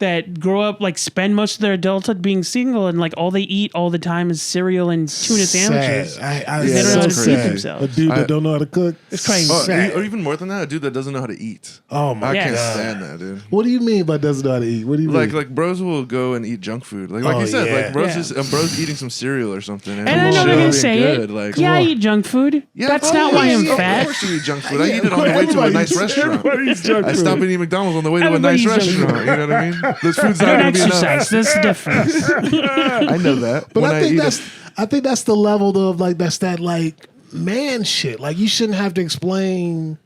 that grow up, like spend most of their adulthood being single, and like all they eat all the time is cereal and tuna sandwiches. They don't know how to feed themselves. A dude that don't know how to cook. It's crazy. Or even more than that, a dude that doesn't know how to eat. Oh my I Yes. can't God. stand that, dude. What do you mean by doesn't know how to eat? What do you mean? Like bros will go and eat junk food. Like Oh, you said, yeah. like bros Yeah. just bros eating some cereal or something. And I know they're gonna say good. it. Like, Yeah, I on. eat junk food. yeah, That's of not why I'm course. fat. Of course you eat junk food. I eat it on the way to a nice restaurant. Everybody eats junk I food. stop eating McDonald's on the way to a Everybody nice eats junk restaurant. You know what I mean? This food's not Don't going to be enough. exercise. That's the difference. I know that. But when I think eat I think that's the level of like that's that like man shit. Like you shouldn't have to explain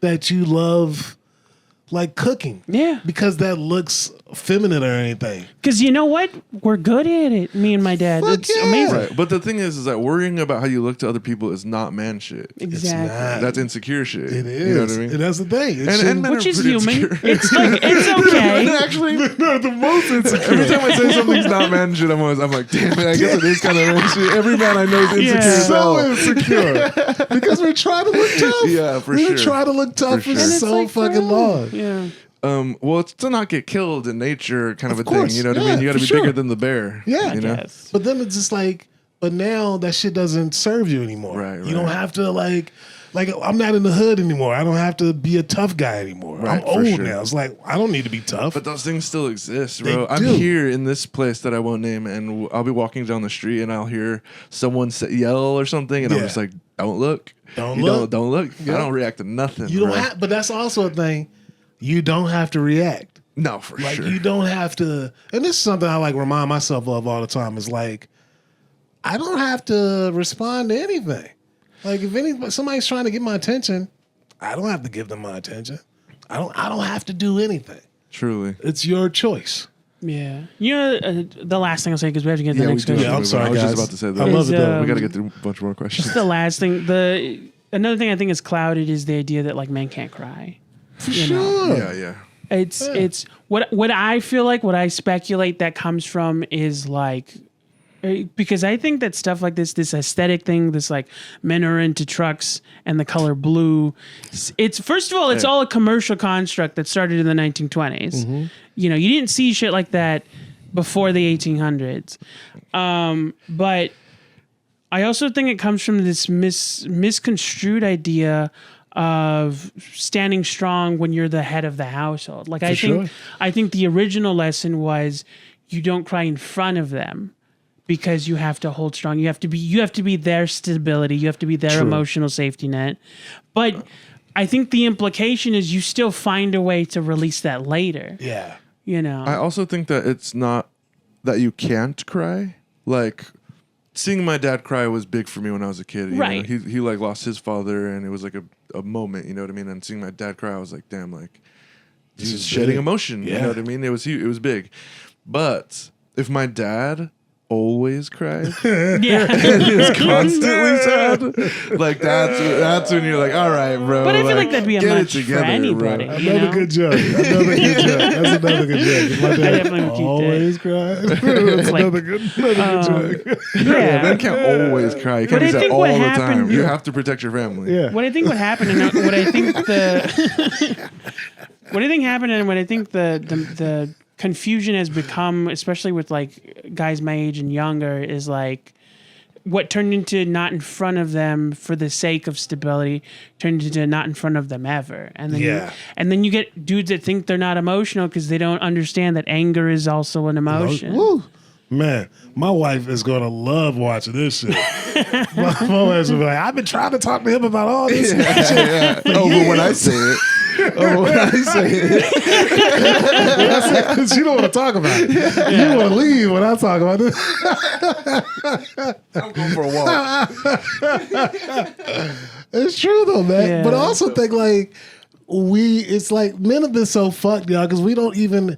that you love like cooking. Yeah. Because that looks feminine or anything. Because you know what? We're good at it. Me and my dad. Fuck It's yeah. amazing. Right. But the thing is that worrying about how you look to other people is not man shit. Exactly. not. That's insecure shit. It is. You know what I mean? And that's the thing. It And shouldn't- men Which are is pretty human. insecure. It's like it's okay. Actually, they're the most insecure. every time I say something's not man shit, I'm like, damn it, I guess it is kind of man shit. Every man I know is insecure Yeah. as hell. So insecure. Because we're trying to look tough. Yeah, for We've sure. been trying to look tough for sure. And it's so like fucking forever. long. Yeah. Well, it's to not get killed in nature kind of a course, thing. You know what I yeah, mean? You got to for be sure. bigger than the bear. Yeah. You know? Yes. But then it's just like, but now that shit doesn't serve you anymore. Right, You don't right. have to like I'm not in the hood anymore. I don't have to be a tough guy anymore. Right, I'm for old sure. now. It's like I don't need to be tough. But those things still exist, They bro. I'm do. here in this place that I won't name, and I'll be walking down the street, and I'll hear someone yell or something, and I'm Yeah. just like, "Don't look, Don't You look. don't look." Yeah. I don't react to nothing. You don't bro. have, but that's also a thing. You don't have to react. No, for Like sure. you don't have to. And this is something I like remind myself of all the time. Is like I don't have to respond to anything. Like if somebody's trying to get my attention, I don't have to give them my attention. I don't have to do anything. Truly. It's your choice. Yeah. You know, the last thing I'll say, because we have to get to the Yeah, we next do. question. Yeah, I'm sorry, I was guys. just about to say that. I love Is, it though. We got to get through a bunch more questions. The last thing, another thing I think is clouded is the idea that like men can't cry. For you know. sure. Yeah. It's what I feel like, what I speculate that comes from is like, because I think that stuff like this aesthetic thing, this like men are into trucks and the color blue. It's first of all, it's all a commercial construct that started in the 1920s. You know, you didn't see shit like that before the 1800s. But I also think it comes from this misconstrued idea of standing strong when you're the head of the household. Like I think the original lesson was you don't cry in front of them because you have to hold strong. You have to be their stability. You have to be their emotional safety net. But I think the implication is you still find a way to release that later. Yeah. You know. I also think that it's not that you can't cry. Like seeing my dad cry was big for me when I was a kid. You Right. know? He like lost his father, and it was like a moment. You know what I mean? And seeing my dad cry, I was like, damn, like This he's is shedding big. emotion. You Yeah. know what I mean? It was big. But if my dad always cried yeah. and he was constantly sad, like that's when you're like, all right, bro. But I feel like that'd be a get it much for together, anybody. bro. You Another know? good joke. Another good joke. That's another good joke. My dad definitely would keep that. always cried. It's like, another good joke. Yeah, men yeah. can't always cry. You But can't I be sad think all what the happened- time. You have to protect your family. Yeah. What I think what happened, and what I think the confusion has become, especially with like guys my age and younger, is like what turned into not in front of them for the sake of stability turned into not in front of them ever. And then Yeah. you get dudes that think they're not emotional because they don't understand that anger is also an emotion. Woo. Man, my wife is gonna love watching this shit. my wife will be like, I've been trying to talk to him about all this shit. Yeah. Oh, but when I say it, She don't want to talk about it. You want to leave when I talk about this. I'm going for a walk. It's true though, man. Yeah. But I also think like it's like men have been so fucked, y'all, because we don't even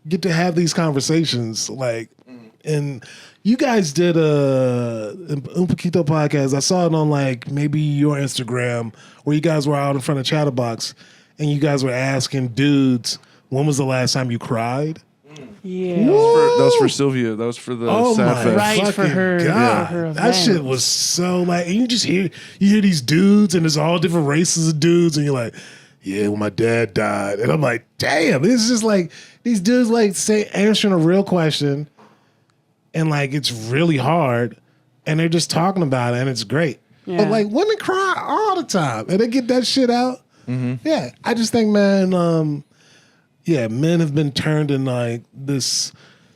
get to have these conversations. Like, and you guys did Un Poquito podcast. I saw it on like maybe your Instagram where you guys were out in front of Chatterbox and you guys were asking dudes, when was the last time you cried? Yeah. That was for Sylvia. That was for the sad fest. Right, for her, God. for her That shit event. was so like, and you hear these dudes, and there's all different races of dudes, and you're like, yeah, well, my dad died, and I'm like, damn, it's just like these dudes like answering a real question, and like it's really hard, and they're just talking about it, and it's great. Yeah. But like women cry all the time, and they get that shit out. Mm-hmm. Yeah, I just think, man, men have been turned in like this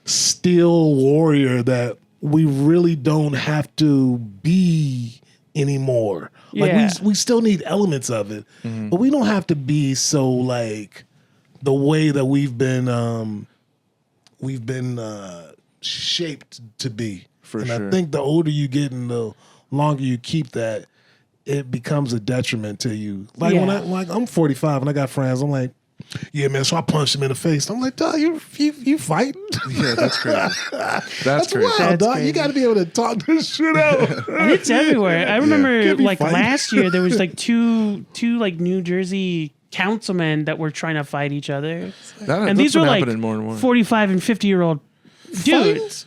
steel warrior that we really don't have to be anymore. Like we still need elements of it, but we don't have to be so like the way that we've been shaped to be. For and sure. I think the older you get and the longer you keep that, it becomes a detriment to you. Like when I'm 45 and I got friends, I'm like, yeah, man. So I punched him in the face. I'm like, dog, you fighting? Yeah, that's crazy. That's crazy. Wild, That's dog. crazy. You got to be able to talk this shit out. And it's everywhere. I remember Can't be like fighting. last year there was like two like New Jersey councilmen that were trying to fight each other. And These were like more and more. 45 and 50-year-old dudes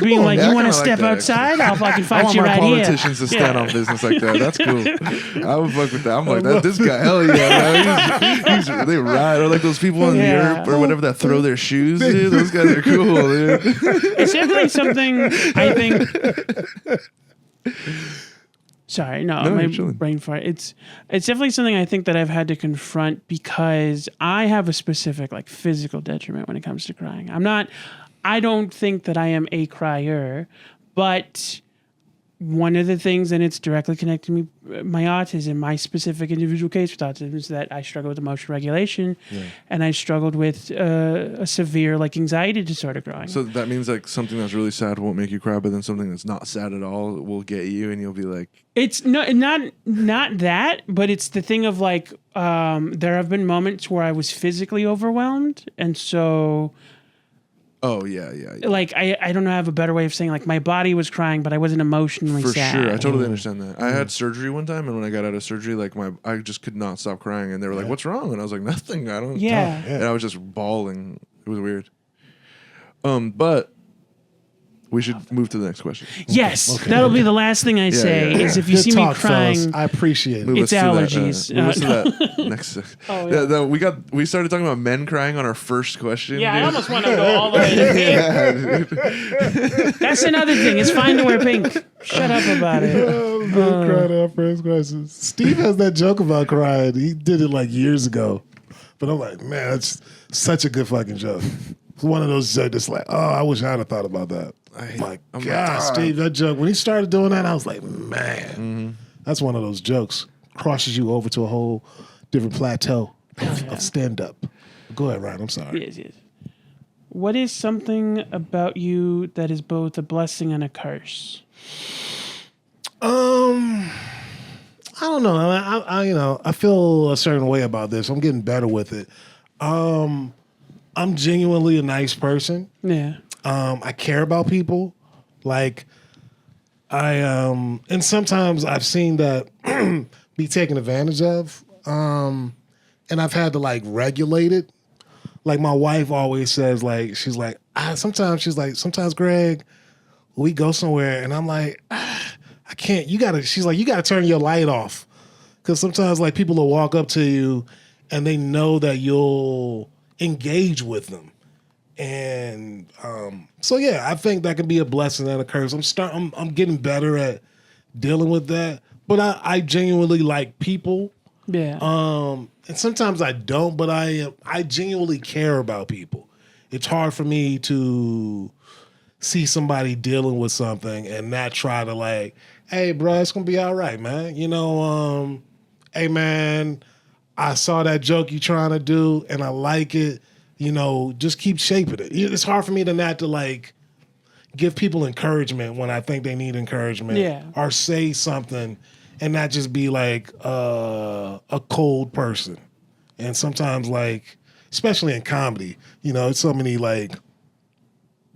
being on, like, man. you I want to kinda like step that, outside? I'll fucking I fight want you my right here. politicians to stand on business like that. That's cool. I would fuck with that. I'm like, this guy, hell yeah. Man. They ride. Or like those people in Yeah. Europe or whatever that throw their shoes, dude. Those guys are cool, dude. It's definitely something I think. Sorry, no, my you're chilling. brain fart. It's definitely something I think that I've had to confront because I have a specific like physical detriment when it comes to crying. I don't think that I am a crier, but one of the things, and it's directly connected to me, my autism, my specific individual case with autism, is that I struggle with emotional regulation, and I struggled with a severe like anxiety disorder growing. So that means like something that's really sad won't make you cry, but then something that's not sad at all will get you, and you'll be like, It's not that, but it's the thing of like there have been moments where I was physically overwhelmed, and so oh yeah. like I don't know, I have a better way of saying like my body was crying, but I wasn't emotionally For sad. sure, I totally understand that. I had surgery one time, and when I got out of surgery, like I just could not stop crying, and they were like, "What's wrong?" And I was like, "Nothing. I don't." Yeah. And I was just bawling. It was weird. But we should move to the next question. Yes, that'll be the last thing I say yeah. is if you Good see talk, me crying. fellas. I appreciate it. Move It's us to allergies. That, move us to that next. Oh, yeah. We started talking about men crying on our first question. Yeah, I dude. almost want to go all the way to pink. That's another thing. It's fine to wear pink. Shut up about it. Man cried at our first question. Steve has that joke about crying. He did it like years ago. But I'm like, man, that's such a good fucking joke. It's one of those jokes that's like, oh, I wish I had thought about that. My God, Steve, that joke. When he started doing that, I was like, man, that's one of those jokes. Crosses you over to a whole different plateau of stand-up. Go ahead, Ryan. I'm sorry. Yes. What is something about you that is both a blessing and a curse? I don't know. I feel a certain way about this. I'm getting better with it. I'm genuinely a nice person. Yeah. I care about people. Like and sometimes I've seen that be taken advantage of. And I've had to like regulate it. Like my wife always says, like, sometimes Greg, we go somewhere and I'm like, I can't, she's like, you gotta turn your light off. Cause sometimes like people will walk up to you and they know that you'll engage with them. And so yeah, I think that can be a blessing and a curse. I'm getting better at dealing with that. But I genuinely like people. Yeah. And sometimes I don't, but I genuinely care about people. It's hard for me to see somebody dealing with something and not try to like, hey, bro, it's gonna be all right, man. Hey, man, I saw that joke you trying to do, and I like it. Just keep shaping it. It's hard for me to not to like give people encouragement when I think they need encouragement, or say something and not just be like a cold person. And sometimes, like, especially in comedy, it's so many like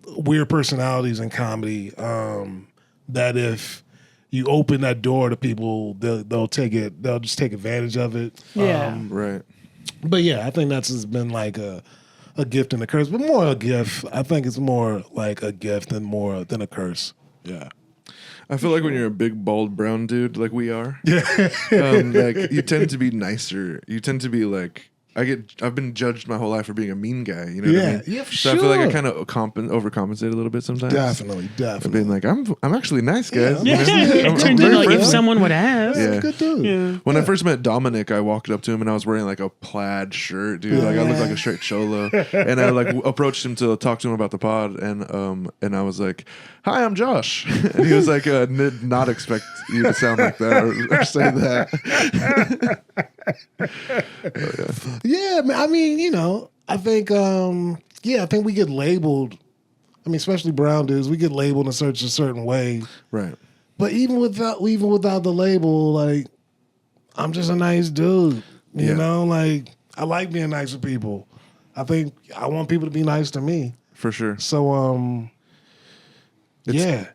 weird personalities in comedy that if you open that door to people, they'll just take advantage of it. Yeah. Right. But yeah, I think that's just been like a a gift and a curse, but more a gift. I think it's more like a gift than a curse. Yeah. I feel like when you're a big, bald, brown dude like we are, like you tend to be nicer. You tend to be like, I've been judged my whole life for being a mean guy. You know what I mean? Yeah, for so sure. I feel like I kind of overcompensate a little bit sometimes. Definitely. I've been like, I'm actually nice, guys. Yeah, it turns into like if someone would ask. Yeah. Good dude. Yeah. When I first met Dominic, I walked up to him and I was wearing like a plaid shirt, dude. Like I looked like a straight cholo, and I like approached him to talk to him about the pod, and I was like, "Hi, I'm Josh," and he was like, "Did not expect you to sound like that or say that." Yeah, I mean, I think, I think we get labeled. I mean, especially brown dudes, we get labeled in a certain way. Right. But even without the label, like, I'm just a nice dude. You know, like, I like being nice to people. I think I want people to be nice to me. For sure. So,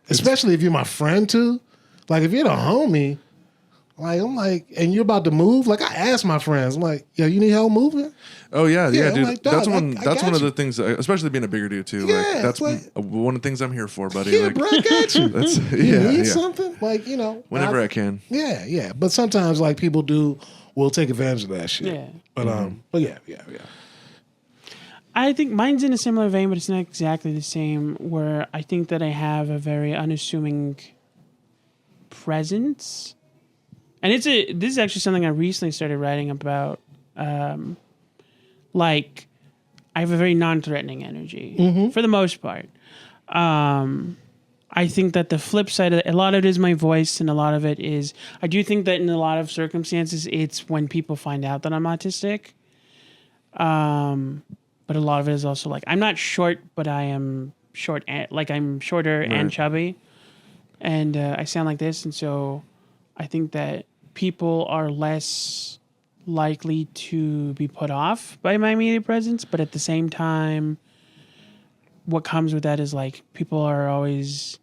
especially if you're my friend too. Like, if you're the homie, like, I'm like, and you're about to move, like, I ask my friends, I'm like, yo, you need help moving? Oh yeah, dude. Like, that's I one got of you. the things, especially being a bigger dude too. Yeah, like that's like, one of the things I'm here for, buddy. Yeah, like, bro, I got you. That's You need something? Like, whenever I can. Yeah. But sometimes, like, people will take advantage of that shit. Yeah. But yeah. I think mine's in a similar vein, but it's not exactly the same. Where I think that I have a very unassuming presence, and this is actually something I recently started writing about. Like, I have a very non-threatening energy for the most part. I think that the flip side of it, a lot of it is my voice, and a lot of it is I do think that in a lot of circumstances, it's when people find out that I'm autistic. But a lot of it is also like I'm not short, but I am short. Like I'm shorter and chubby, and I sound like this, and so I think that people are less likely to be put off by my media presence. But at the same time, what comes with that is like people are always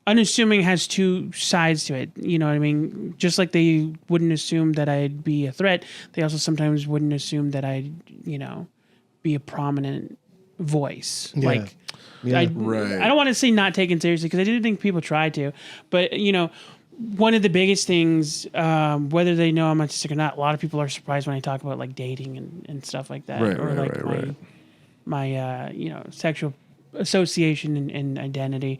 unassuming, has two sides to it. You know what I mean? Just like they wouldn't assume that I'd be a threat, they also sometimes wouldn't assume that I'd, be a prominent voice. Yeah. Like, Yeah. I Right. don't want to say not taken seriously because I do think people try to, but one of the biggest things, whether they know I'm autistic or not, a lot of people are surprised when I talk about like dating and stuff like that, Right. my sexual association and identity,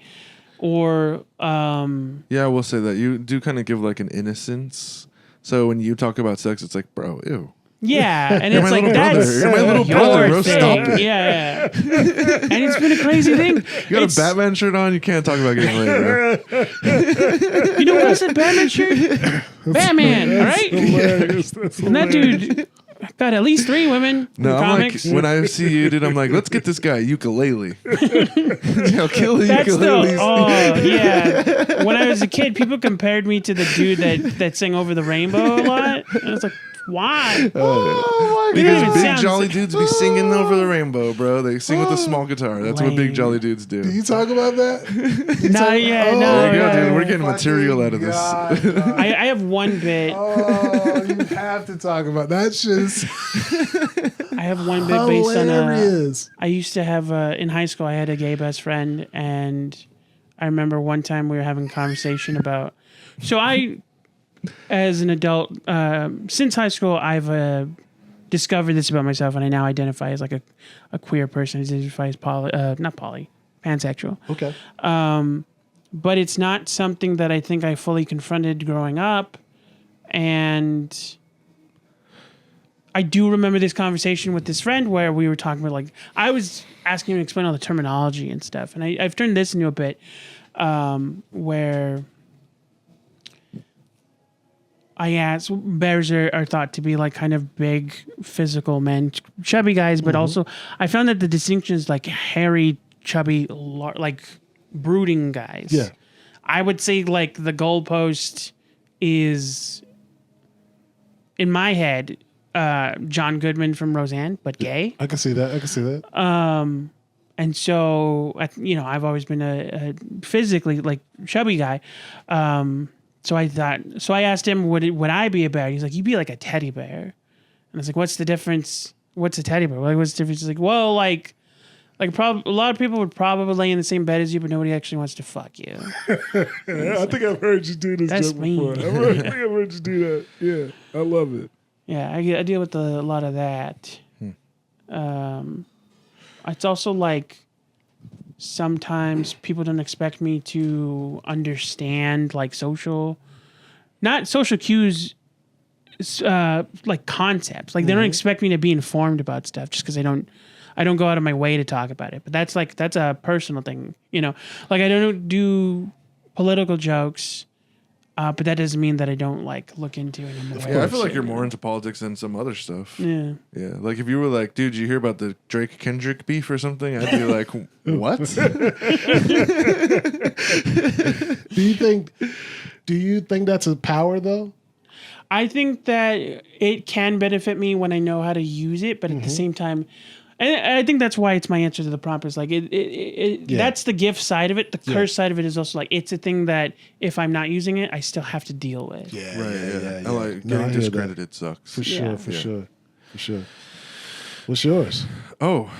or Yeah, I will say that you do kind of give like an innocence. So when you talk about sex, it's like, bro, ew. yeah, and You're it's my like little brother. that's You're my little brother, your bro. thing. Stop it. Yeah, and it's been a crazy thing. You got a Batman shirt on, you can't talk about getting laid, bro. You know what I said? Batman shirt. Batman. All right. Hilarious. And that dude got at least 3 women in No, I'm comics. like, when I see you, dude, I'm like, let's get this guy a ukulele. I'll kill the That's ukuleles. yeah. When I was a kid, people compared me to the dude that sang Over the Rainbow a lot, and I was like, why? Oh my Because It big sounds- jolly dudes be singing over the rainbow, bro. They sing with a small guitar. That's what big Lame. jolly dudes do. Do you talk about that? Not yet. Oh, No, There you go, yeah. dude. We're getting material out of this. I have one bit. Oh, you have to talk about that. Shit's I have one bit based on hilarious. I used to have in high school. I had a gay best friend, and I remember one time we were having a conversation about. So I, as an adult, since high school, I've discovered this about myself, and I now identify as like a queer person. I identify as pansexual. Okay. But it's not something that I think I fully confronted growing up, and I do remember this conversation with this friend where we were talking about, like, I was asking him to explain all the terminology and stuff. And I've turned this into a bit where I asked, bears are thought to be like kind of big physical men, chubby guys, but also I found that the distinction is like hairy, chubby, like brooding guys. Yeah. I would say like the goalpost is, in my head, John Goodman from Roseanne, but gay. I can see that. And so, I've always been a physically like chubby guy. So I asked him, would I be a bear? He's like, you'd be like a teddy bear. And I was like, what's the difference? what's a teddy bear? Like, what's the difference? It's like, well, like a lot of people would probably lay in the same bed as you, but nobody actually wants to fuck you. I think I've heard you do this That's joke me. before. I think I've heard you do that. Yeah, I love it. Yeah, I deal with a lot of that. It's also like sometimes people don't expect me to understand like not social cues, like concepts. Like they don't expect me to be informed about stuff just because I don't go out of my way to talk about it. But that's a personal thing, you know. Like I don't do political jokes, but that doesn't mean that I don't like look into it. Yeah, I feel like you're more into politics than some other stuff. Yeah. Yeah, like if you were like, dude, you hear about the Drake Kendrick beef or something? I'd be like, what? Do you think that's a power though? I think that it can benefit me when I know how to use it, but at the same time, and I think that's why it's my answer to the prompt is like that's the gift side of it. The curse side of it is also like it's a thing that if I'm not using it, I still have to deal with. Yeah. I like getting discredited sucks. For sure. What's yours? Oh,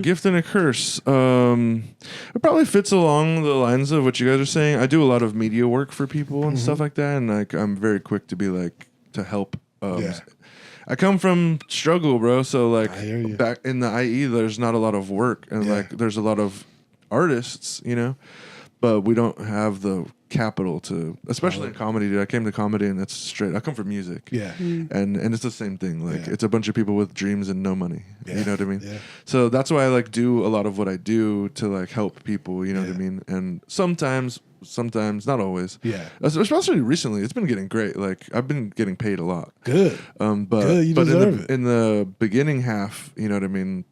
gift and a curse. It probably fits along the lines of what you guys are saying. I do a lot of media work for people and stuff like that, and like I'm very quick to be like to help. I come from struggle, bro. So like back in the IE, there's not a lot of work, and like there's a lot of artists, you know, but we don't have the capital to, especially in comedy. Dude, I came to comedy, and it's straight. I come from music, and it's the same thing. Like it's a bunch of people with dreams and no money. You know what I mean? Yeah. So that's why I like do a lot of what I do to like help people. You know what I mean? And sometimes, not always. Yeah. Especially recently, it's been getting great. Like I've been getting paid a lot. Good. But you deserve it. In the beginning half, you know what I mean?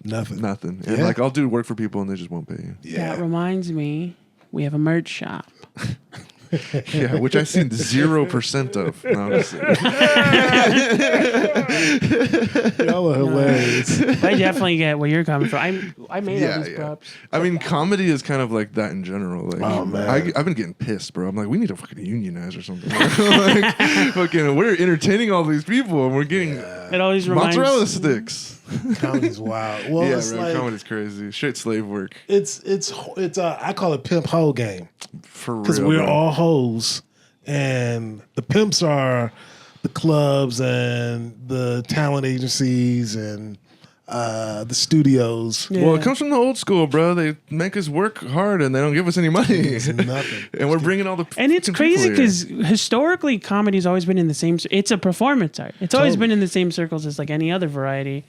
Nothing. And like I'll do work for people, and they just won't pay you. Yeah. That reminds me, we have a merch shop. Yeah, which I've seen 0% of. Honestly. Y'all are hilarious. I definitely get where you're coming from. I made all these props. I mean, comedy is kind of like that in general. Like, oh man, I've been getting pissed, bro. I'm like, we need to fucking unionize or something. Like, fucking, we're entertaining all these people, and we're getting it always reminds mozzarella sticks. Comedy's wild. Well, yeah, it's bro, like, comedy's crazy. Straight slave work. It's I call it pimp hoe game. For real, because we're all hoes, and the pimps are the clubs and the talent agencies and the studios. Yeah. Well, it comes from the old school, bro. They make us work hard and they don't give us any money. It's nothing. And we're bringing all the and it's crazy because historically comedy's always been in the same. It's a performance art. It's always been in the same circles as like any other variety.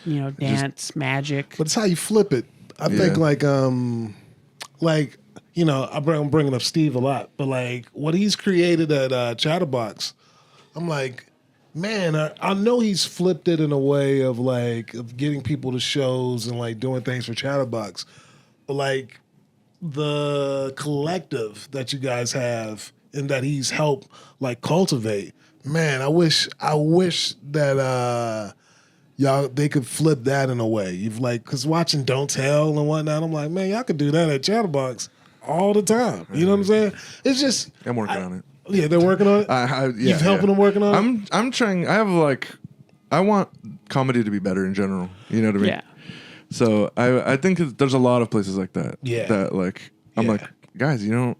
You know, dance, magic. But it's how you flip it. I think like you know, I'm bringing up Steve a lot, but like what he's created at Chatterbox, I'm like, man, I know he's flipped it in a way of like of getting people to shows and like doing things for Chatterbox, but like the collective that you guys have and that he's helped like cultivate, man, I wish that they could flip that in a way. You've like, cause watching Don't Tell and whatnot, I'm like, man, y'all could do that at Chatterbox all the time. You know what I'm saying? It's just I'm working on it. Yeah, they're working on it. You've helping them working on it. I'm trying. I want comedy to be better in general. You know what I mean? Yeah. So I think there's a lot of places like that. Yeah. That like I'm like, guys, you know,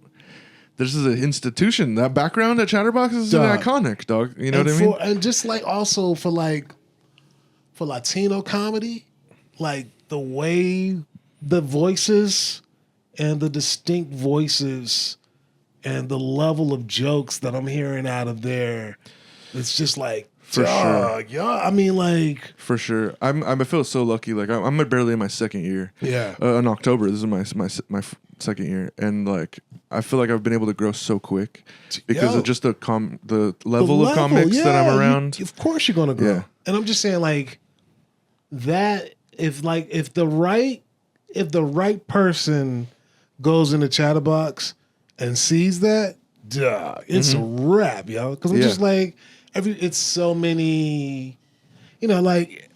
this is an institution. That background at Chatterbox is iconic, dog. You know what I mean? And just like also for Latino comedy, like the way the voices and the distinct voices and the level of jokes that I'm hearing out of there, it's just like, for sure. Yeah, I mean, like for sure. I feel so lucky. Like I'm barely in my second year. Yeah. In October, this is my second year, and like I feel like I've been able to grow so quick because of just the level of comics that I'm around. Of course, you're gonna grow. Yeah. And I'm just saying, like that. If the right person goes into Chatterbox and sees that, it's a wrap, yo. Because I'm just like, it's so many, you know, like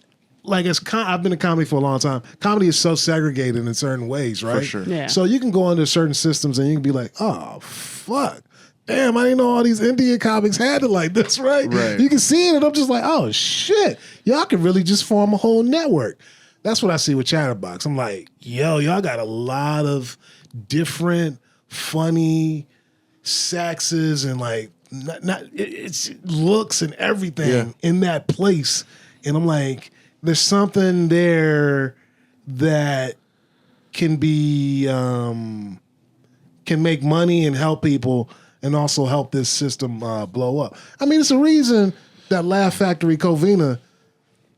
I've been in comedy for a long time. Comedy is so segregated in certain ways, right? For sure. Yeah. So you can go under certain systems and you can be like, oh, fuck. damn, I didn't know all these Indian comics had it like this, right? Right. You can see it, and I'm just like, oh shit, y'all can really just form a whole network. That's what I see with Chatterbox. I'm like, yo, y'all got a lot of different funny sexes and like it's looks and everything in that place. And I'm like, there's something there that can be can make money and help people and also help this system blow up. I mean, it's a reason that Laugh Factory Covina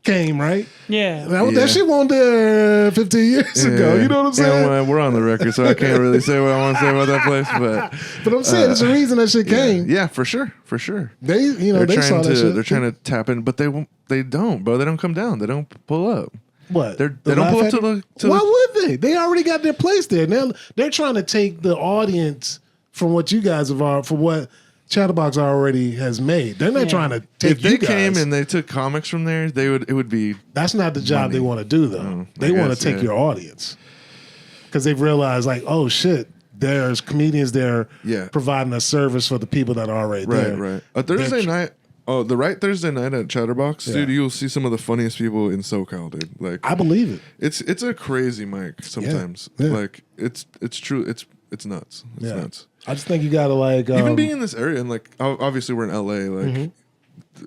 came, right? Yeah. That shit wasn't there 15 years ago. You know what I'm saying? Yeah, we're on the record, so I can't really say what I want to say about that place. But I'm saying it's a reason that shit came. Yeah, for sure, for sure. They saw that shit. They're trying to tap in, but they don't, bro. They don't come down. They don't pull up. What? They don't pull up to Why would they? They already got their place there. Now they're trying to take the audience from what you guys have from what Chatterbox already has made. They're not trying to take if they came and they took comics from there, it would be. That's not the job they want to do though. They want to take your audience because they've realized like, oh shit, there's comedians there providing a service for the people that are already there. Right. A Thursday night. Oh, the right Thursday night at Chatterbox, dude, you'll see some of the funniest people in SoCal, dude. Like I believe it. It's a crazy mic sometimes. Yeah. Like it's true. It's nuts. It's nuts. I just think you gotta like even being in this area and like obviously we're in LA. Like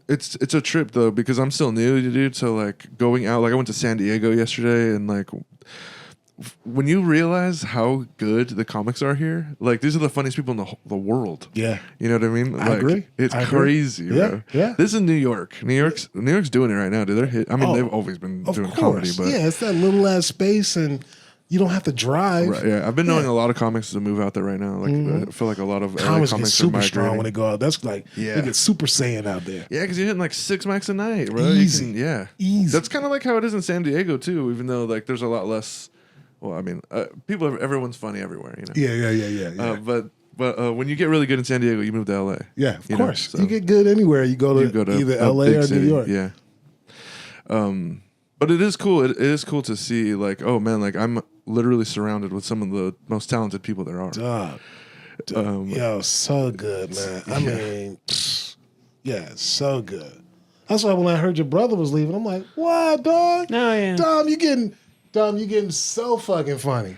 it's a trip though because I'm still new, dude. So like going out, like I went to San Diego yesterday and like. When you realize how good the comics are here, like these are the funniest people in the world. Yeah, you know what I mean. Like, I agree. It's crazy, bro. Yeah. This is New York. New York's doing it right now, dude. They're hit. I mean, they've always been doing comedy, but it's that little ass space, and you don't have to drive. Right, yeah, I've been knowing a lot of comics to move out there right now. Like I feel like a lot of comics LA get comics super are strong migrating. when they go out. That's like they get super saiyan out there. Yeah, because you're hitting like 6 mics a night, bro. Easy, easy. That's kind of like how it is in San Diego too. Even though like there's a lot less. Well, I mean, everyone's funny everywhere, you know. Yeah. But when you get really good in San Diego, you move to LA. Yeah, of course. You get good anywhere. You go to either LA or New York. Yeah. But it is cool. It is cool to see, like, oh man, like I'm literally surrounded with some of the most talented people there are. Yo, so good, man. I mean, so good. That's why when I heard your brother was leaving, I'm like, what, dog? No, yeah. Dom, you getting so fucking funny.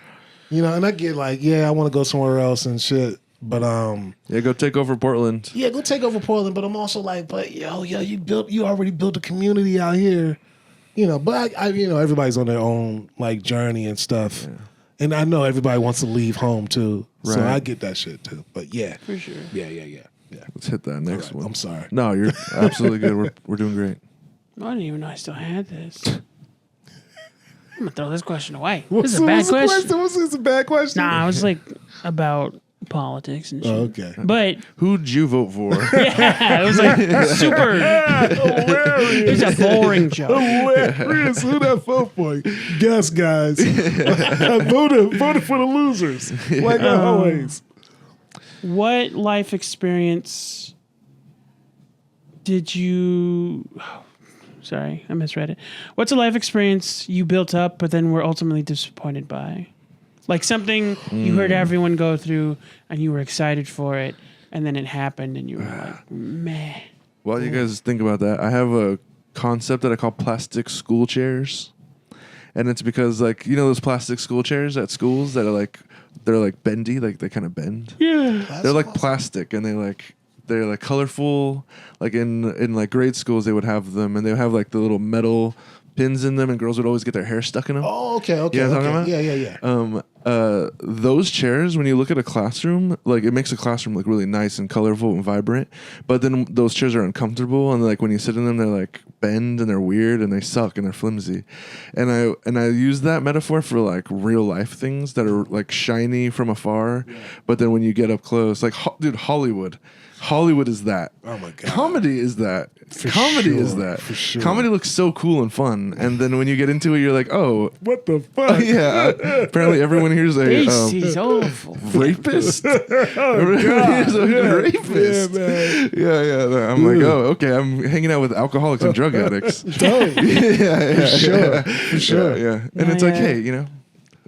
You know, and I get like, I want to go somewhere else and shit. But go take over Portland. Yeah, go take over Portland. But I'm also like, you already built a community out here. You know, but I everybody's on their own like journey and stuff. Yeah. And I know everybody wants to leave home too. Right. So I get that shit too. But yeah. For sure. Yeah. Let's hit that next one. I'm sorry. No, you're absolutely good. We're doing great. I didn't even know I still had this. I'm gonna throw this question away. This is a bad question. What's this a bad question? Nah, it was like about politics and shit. Oh, okay. But who'd you vote for? Yeah, it was like super. It was a boring joke. Hilarious. Who that vote for? Guess, guys. I voted for the losers, like always. What life experience did you? Sorry, I misread it. What's a life experience you built up, but then were ultimately disappointed by? Like something you heard everyone go through, and you were excited for it, and then it happened, and you were like, meh. While you guys think about that, I have a concept that I call plastic school chairs. And it's because, like, you know those plastic school chairs at schools that are like, they're like bendy, like they kind of bend? Yeah. They're like plastic, and they're like colorful. Like in like grade schools, they would have them, and they would have like the little metal pins in them, and girls would always get their hair stuck in them. Oh, okay. You know what I'm talking about? Yeah. Those chairs, when you look at a classroom, like it makes a classroom look really nice and colorful and vibrant. But then those chairs are uncomfortable, and like when you sit in them, they're like bend and they're weird and they suck and they're flimsy. And I use that metaphor for like real life things that are like shiny from afar, but then when you get up close, like dude, Hollywood is that. Oh my god. Comedy is that. Comedy is that. For sure. Comedy looks so cool and fun, and then when you get into it, you're like, oh, what the fuck? Yeah. Apparently, everyone here's a He's awful. rapist. Oh god. Rapist. Yeah, man. Yeah. I'm like, oh, okay. I'm hanging out with alcoholics and drug addicts. Dope. For sure. Yeah. And it's like, hey, you know.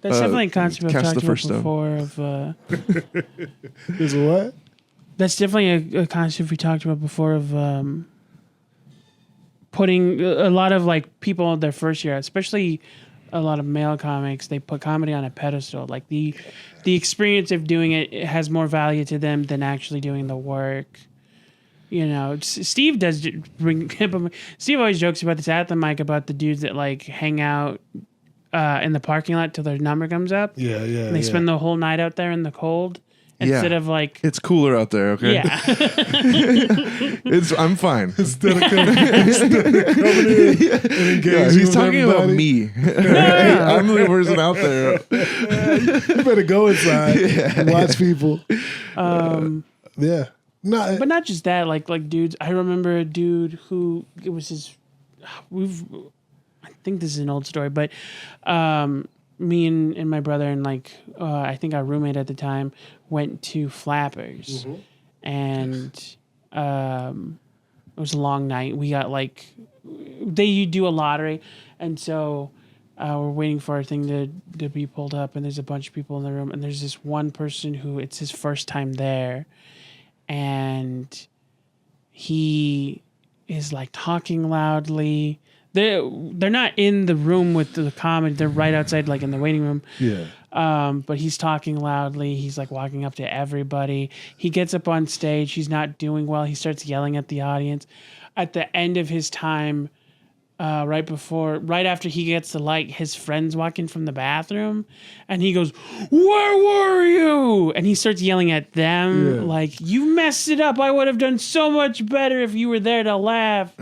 That's definitely a concept I've cast talked the first about stone. before. Is what? That's definitely a concept we talked about before of putting a lot of like people in their first year, especially a lot of male comics, they put comedy on a pedestal. Like the experience of doing it has more value to them than actually doing the work. You know, Steve does bring Steve always jokes about this at the mic about the dudes that like hang out in the parking lot till their number comes up. Yeah. And they spend the whole night out there in the cold instead of like it's cooler out there. Okay. Yeah. I'm fine. Instead of coming in and engaging He's with talking about everybody. me. I'm the person out there. You better go inside and watch people. Yeah. No, But not just that, like dudes. I remember a dude who it was his. I think this is an old story, but me and my brother and like I think our roommate at the time went to Flappers, and it was a long night. We got like you do a lottery, and so we're waiting for our thing to be pulled up, and there's a bunch of people in the room, and there's this one person who it's his first time there. And he is like talking loudly. They're not in the room with the comedy. They're right outside, like in the waiting room. Yeah. But he's talking loudly. He's like walking up to everybody. He gets up on stage. He's not doing well. He starts yelling at the audience. At the end of his time, right after he gets the light, his friends walk in from the bathroom, and he goes, "Where were you?" And he starts yelling at them, like, "You messed it up. I would have done so much better if you were there to laugh."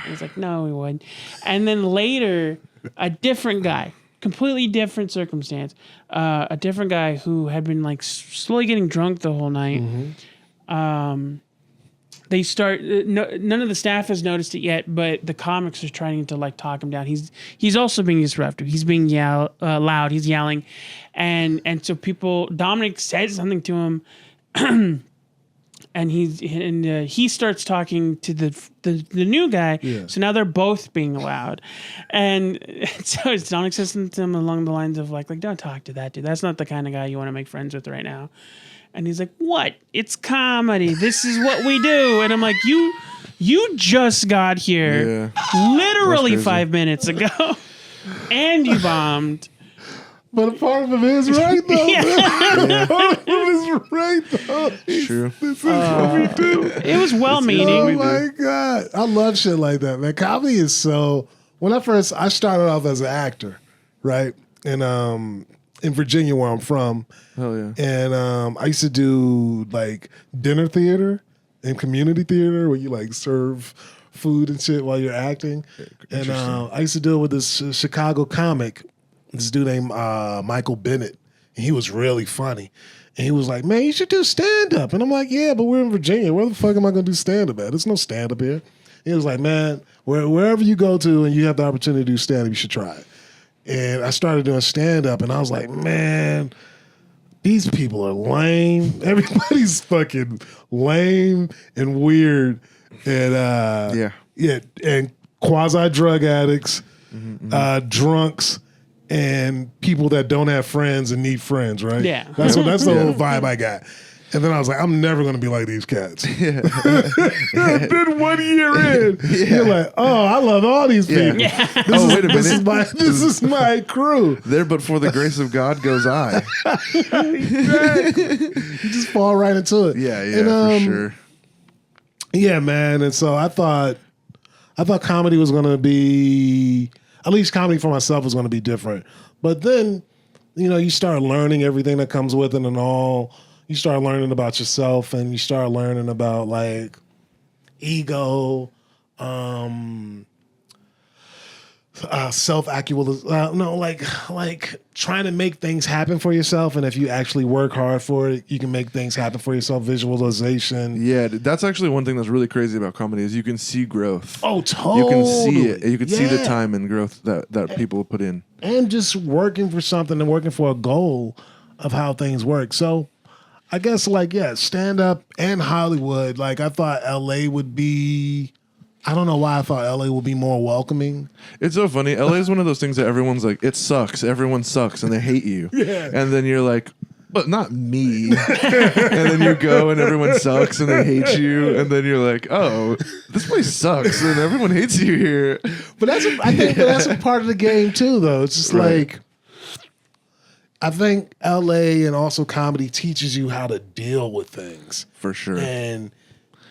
He's like, "No, we wouldn't." And then later, a different guy, completely different circumstance, a different guy who had been like slowly getting drunk the whole night. They start. None of the staff has noticed it yet, but the comics are trying to like talk him down. He's also being disruptive. He's being loud. He's yelling, and so Dominic says something to him, and he starts talking to the new guy. Yeah. So now they're both being loud, and so Dominic says something to him along the lines of like don't talk to that dude. That's not the kind of guy you want to make friends with right now. And he's like, "What? It's comedy. This is what we do." And I'm like, you just got here literally 5 minutes ago, and you bombed. But a part of him is right, though. Yeah. Part of him is right, though. True. This is what we do. It was well-meaning. Oh, my God. I love shit like that, man. Comedy is so... When I started off as an actor, right? And in Virginia, where I'm from. Hell yeah. And I used to do like dinner theater and community theater where you like serve food and shit while you're acting. And I used to do it with this Chicago comic, this dude named Michael Bennett. And he was really funny. And he was like, "Man, you should do stand-up." And I'm like, "Yeah, but we're in Virginia. Where the fuck am I going to do stand-up at? There's no stand-up here." And he was like, "Man, wherever you go to and you have the opportunity to do stand-up, you should try it." And I started doing stand-up, and I was like, "Man, these people are lame. Everybody's fucking lame and weird." And and quasi-drug addicts, drunks, and people that don't have friends and need friends, right? Yeah. That's the whole vibe I got. And then I was like, I'm never going to be like these cats. Then 1 year in, you're like, "Oh, I love all these people. Yeah. Wait a minute. This is my crew." There, but for the grace of God goes I. Exactly. You just fall right into it. Yeah, And, for sure. Yeah, man. And so I thought comedy was going to be, at least comedy for myself was going to be different. But then, you start learning everything that comes with it and all. You start learning about yourself, and you start learning about like ego, self-actualization. Like trying to make things happen for yourself, and if you actually work hard for it, you can make things happen for yourself. Visualization. Yeah, that's actually one thing that's really crazy about comedy is you can see growth. Oh, totally. You can see it. You can see the time and growth that people put in, and just working for something and working for a goal of how things work. So. I guess stand up and Hollywood. Like I thought LA would be, I don't know why I thought LA would be more welcoming. It's so funny. LA is one of those things that everyone's like, it sucks. Everyone sucks and they hate you. Yeah. And then you're like, but not me. And then you go and everyone sucks and they hate you. And then you're like, oh, this place sucks and everyone hates you here. But I think that's a part of the game too, though. It's just like, I think LA and also comedy teaches you how to deal with things. For sure. And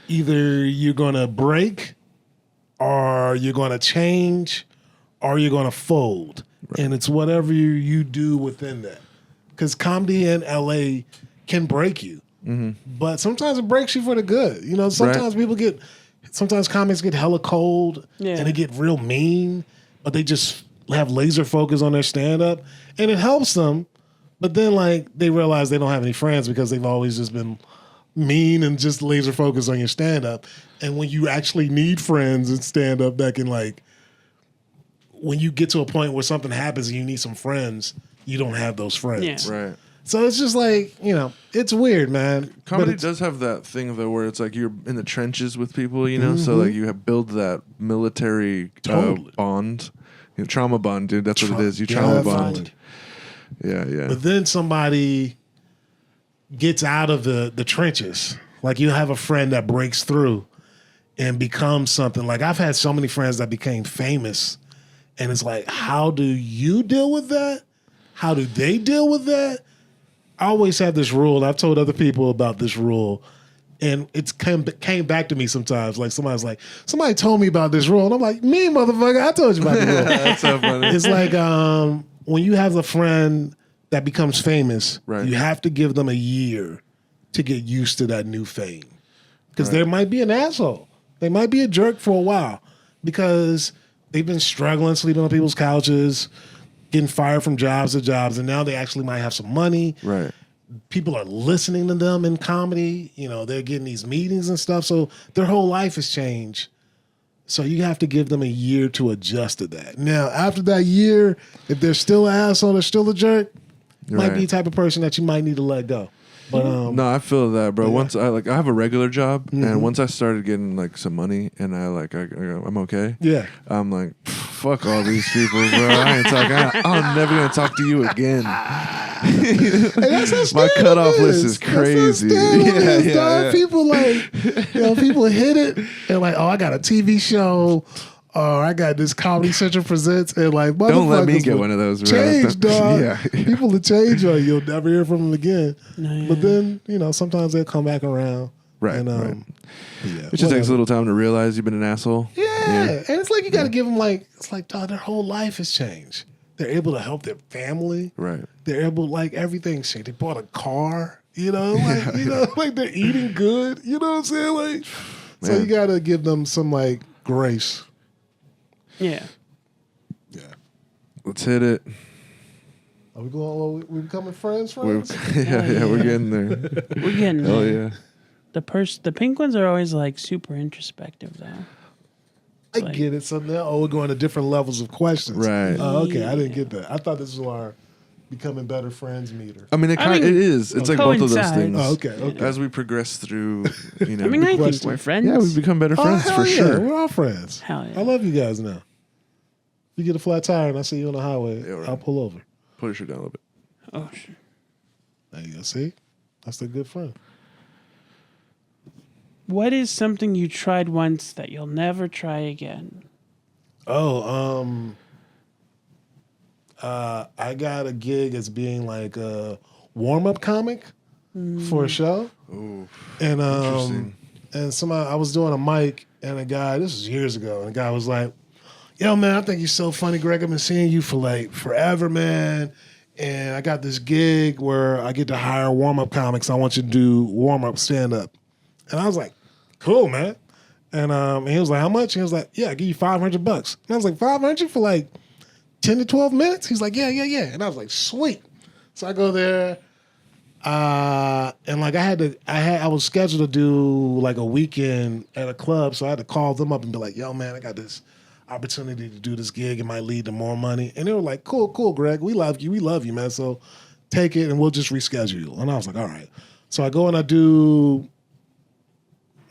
either you're going to break or you're going to change or you're going to fold. Right. And it's whatever you do within that. Because comedy in LA can break you. Mm-hmm. But sometimes it breaks you for the good. You know, sometimes sometimes comics get hella cold and they get real mean, but they just have laser focus on their stand-up. And it helps them. But then, like, they realize they don't have any friends because they've always just been mean and just laser focused on your stand-up. And when you actually need friends in stand-up that can, like, when you get to a point where something happens and you need some friends, you don't have those friends. Yeah. Right. So it's just like, you know, it's weird, man. Comedy does have that thing, though, where it's like you're in the trenches with people, you know? Mm-hmm. So, like, you have build that military bond. You know, trauma bond, dude. That's what it is. You trauma bond. Yeah, yeah. But then somebody gets out of the trenches. Like, you have a friend that breaks through and becomes something. Like, I've had so many friends that became famous. And it's like, how do you deal with that? How do they deal with that? I always have this rule. I've told other people about this rule. And it's came back to me sometimes. Like, somebody told me about this rule. And I'm like, me, motherfucker, I told you about the rule. That's so funny. It's like, when you have a friend that becomes famous, you have to give them a year to get used to that new fame. Because there might be an asshole. They might be a jerk for a while because they've been struggling, sleeping on people's couches, getting fired from jobs to jobs, and now they actually might have some money. Right. People are listening to them in comedy. You know, they're getting these meetings and stuff. So their whole life has changed. So you have to give them a year to adjust to that. Now, after that year, if they're still an asshole, they're still a jerk, might be the type of person that you might need to let go. But no, I feel that, bro. Once I have a regular job, and once I started getting like some money, and I'm okay. Yeah, I'm like, fuck all these people, bro. I ain't talking. I'm never gonna talk to you again. My cutoff list is crazy. Yeah. People people hit it and like, oh, I got a TV show. Or I got this Comedy Central presents, and like, don't let me get one of those. Change, dog. Yeah. People will change on you. You'll never hear from them again. But then, you know, sometimes they'll come back around. Right. And, it just takes a little time to realize you've been an asshole. Yeah. And it's like you got to give them dog, their whole life has changed. They're able to help their family. Right. They're able, everything's changed. They bought a car. You know, like they're eating good. You know what I'm saying? Like, so you got to give them some grace. Yeah. Yeah. Let's hit it. Are we going? We becoming friends? We're getting there. We're getting there. Oh yeah. The pink ones are always super introspective though. I get it. So now we're going to different levels of questions. Right. Oh, okay. I didn't get that. I thought this was our becoming better friends meter. I mean, it is. It's like both of those things. Oh, okay. As we progress through, you know. I mean, I think we're friends. Yeah, we become better friends for sure. We're all friends. Hell yeah. I love you guys now. If you get a flat tire and I see you on the highway, I'll pull over. Put your shirt down a little bit. Oh, sure. There you go. See? That's a good friend. What is something you tried once that you'll never try again? Oh, I got a gig as being a warm-up comic for a show. Ooh, and interesting. And I was doing a mic, and a guy, this was years ago, and a guy was like, yo, man, I think you're so funny, Greg. I've been seeing you for forever, man. And I got this gig where I get to hire warm-up comics. I want you to do warm-up stand-up. And I was like, cool, man. And he was like, how much? And he was like, yeah, I'll give you $500. And I was like, $500 for 10 to 12 minutes? He's like, yeah. And I was like, sweet. So I go there. And I was scheduled to do a weekend at a club. So I had to call them up and be like, yo, man, I got this opportunity to do this gig. It might lead to more money. And they were like, cool, Greg. We love you, man. So take it and we'll just reschedule you. And I was like, all right. So I go and I do,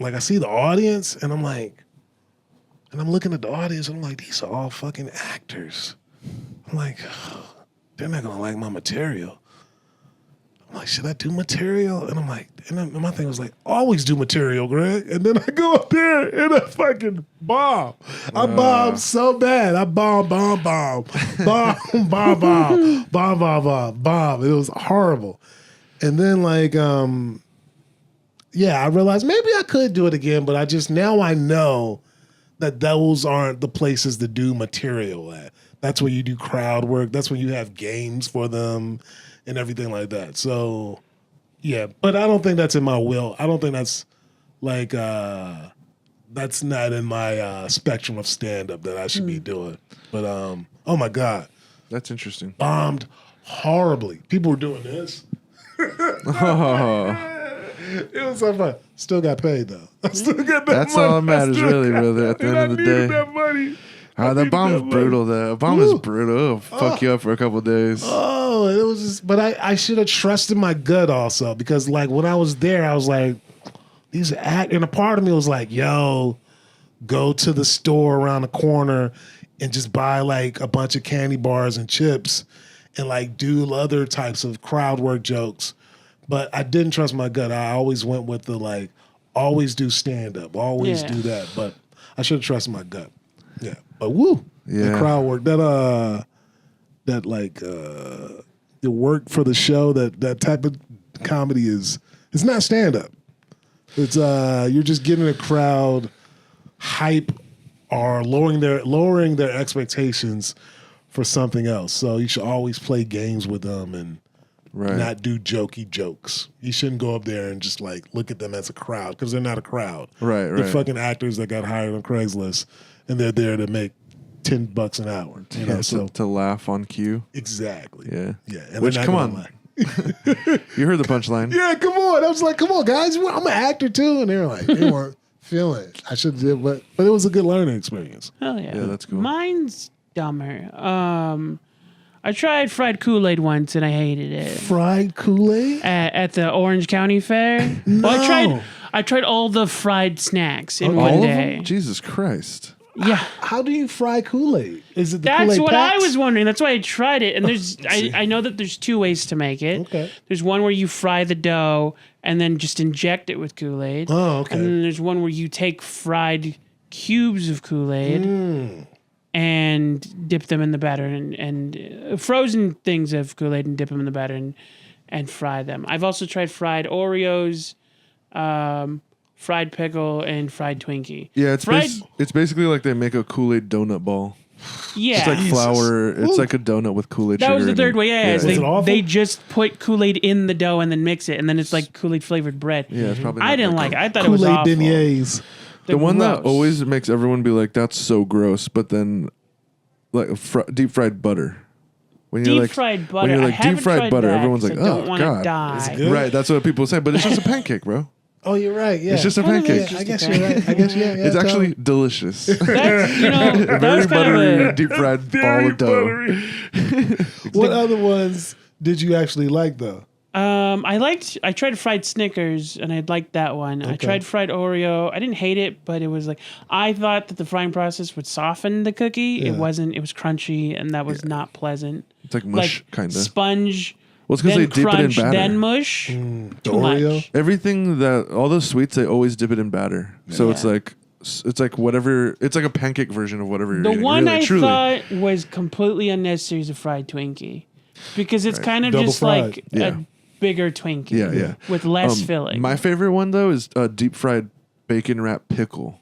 I see the audience and I'm like, and I'm looking at the audience and I'm like, these are all fucking actors. I'm like, oh, they're not going to like my material. I'm like, should I do material? And I'm like, and then my thing was like, always do material, Greg. And then I go up there and I fucking bomb. I bomb so bad. I bomb. Bomb. It was horrible. And then like, I realized maybe I could do it again, but now I know that those aren't the places to do material at. That's where you do crowd work. That's when you have games for them and everything like that. So, yeah, but I don't think that's in my will. I don't think that's like, that's not in my spectrum of stand-up that I should be doing. But, oh my God. That's interesting. Bombed horribly. People were doing this. It was so fun. Still got paid though. I still got that That's money. all that matters, really, brother. At the end of the day, that money. that bomb is brutal. That bomb is brutal. It'll fuck you up for a couple of days. Oh, it was just. But I should have trusted my gut also, because like when I was there, I was like, these and a part of me was like, yo, go to the store around the corner and just buy like a bunch of candy bars and chips and like do other types of crowd work jokes. But I didn't trust my gut. I always went with the like, always do stand up, always do that. But I should have trusted my gut. Yeah. But the crowd work, the work for the show, that type of comedy it's not stand up. It's you're just getting a crowd hype or lowering their expectations for something else. So you should always play games with them and not do jokey jokes. You shouldn't go up there and just like look at them as a crowd, because they're not a crowd. Right. They're fucking actors that got hired on Craigslist, and they're there to make $10 an hour. You know, so to laugh on cue. Exactly. Yeah. And which, come on. You heard the punchline. Yeah, come on. I was like, come on, guys. I'm an actor too, and they were like, they weren't feeling it. I should have, but it was a good learning experience. Hell yeah. Yeah, that's cool. Mine's dumber. I tried fried Kool-Aid once and I hated it. Fried Kool-Aid? At the Orange County Fair? No. Well, I tried all the fried snacks in all one of day. them? Jesus Christ. Yeah. How do you fry Kool-Aid? Is it the That's Kool-Aid what packs? I was wondering. That's why I tried it. And there's I know that there's two ways to make it. Okay. There's one where you fry the dough and then just inject it with Kool-Aid. Oh, okay. And then there's one where you take fried cubes of Kool-Aid and dip them in the batter and frozen things of Kool-Aid and dip them in the batter and fry them. I've also tried fried Oreos, fried pickle, and fried Twinkie. Yeah, it's basically like they make a Kool-Aid donut ball. Yeah. It's like flour. It's like a donut with Kool-Aid sugar. That was the third in it. way. Yeah, Was it awful? they just put Kool-Aid in the dough and then mix it, and then it's like Kool-Aid flavored bread. Yeah, it's probably. I not didn't that like good. it. I thought it was Kool-Aid awful. beignets. The one that gross. always makes everyone be like, "That's so gross," but then like deep fried butter. When you're Deep like, fried butter. When you're I like haven't deep fried tried butter, that everyone's like, 'cause I don't "Oh wanna God!" die. good? Right, that's what people say. But it's just a pancake, bro. Oh, you're right. Yeah. It's just a pancake. I guess you're right. I guess yeah. It's actually delicious. That's that Very was kind buttery, of a. deep fried ball of dough. What other ones did you actually like though? I tried fried Snickers and I liked that one. I tried fried Oreo. I didn't hate it, but it was like I thought that the frying process would soften the cookie. Yeah. It wasn't. It was crunchy and that was not pleasant. It's like mush, kind of. Sponge. Well, it's because then they dip it in crunch, batter. then mush. The Too Oreo. much. Everything all those sweets, they always dip it in batter. So it's like whatever. It's like a pancake version of whatever you're The eating. one really, I truly. thought was completely unnecessary is a fried Twinkie, because it's kind of Double just fried. like Yeah. a bigger Twinkie. Yeah. With less filling. My favorite one though is deep fried bacon wrap pickle.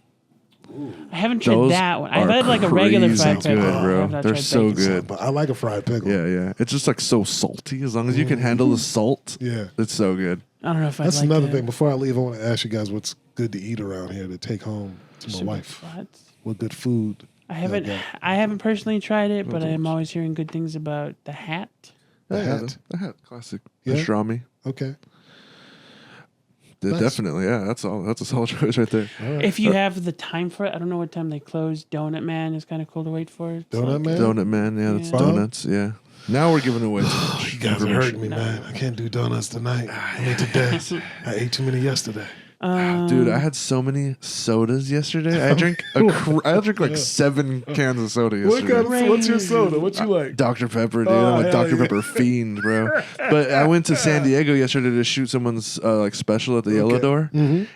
I haven't tried Those that one. I've are had like a regular crazy fried pickle. good, bro. I have not They're tried so bacon. good. But I like a fried pickle. Yeah. It's just like so salty. As long as you can handle the salt, Yeah. it's so good. I don't know if I That's like another that. thing. Before I leave, I want to ask you guys what's good to eat around here to take home to my wife. What? What good food? I haven't personally tried it, but I am always hearing good things about the hat. The Yeah, hat. the hat, classic Yeah? pastrami. Okay. Yeah, Nice. definitely, yeah. That's a solid choice right there. All right. If you have the time for it, I don't know what time they close. Donut Man is kind of cool to wait for. It's Donut Man? Donut Man, yeah, that's Yeah. donuts, yeah. Now we're giving away too Oh, much you guys are information. hurting me, man. I can't do donuts tonight. I mean, today. I ate too many yesterday. Dude, I had so many sodas yesterday. I drank like 7 cans of soda yesterday. What's your soda? What you like? Dr. Pepper, dude. I'm a Dr. Pepper fiend, bro. But I went to San Diego yesterday to shoot someone's like special at the Yellow Door, and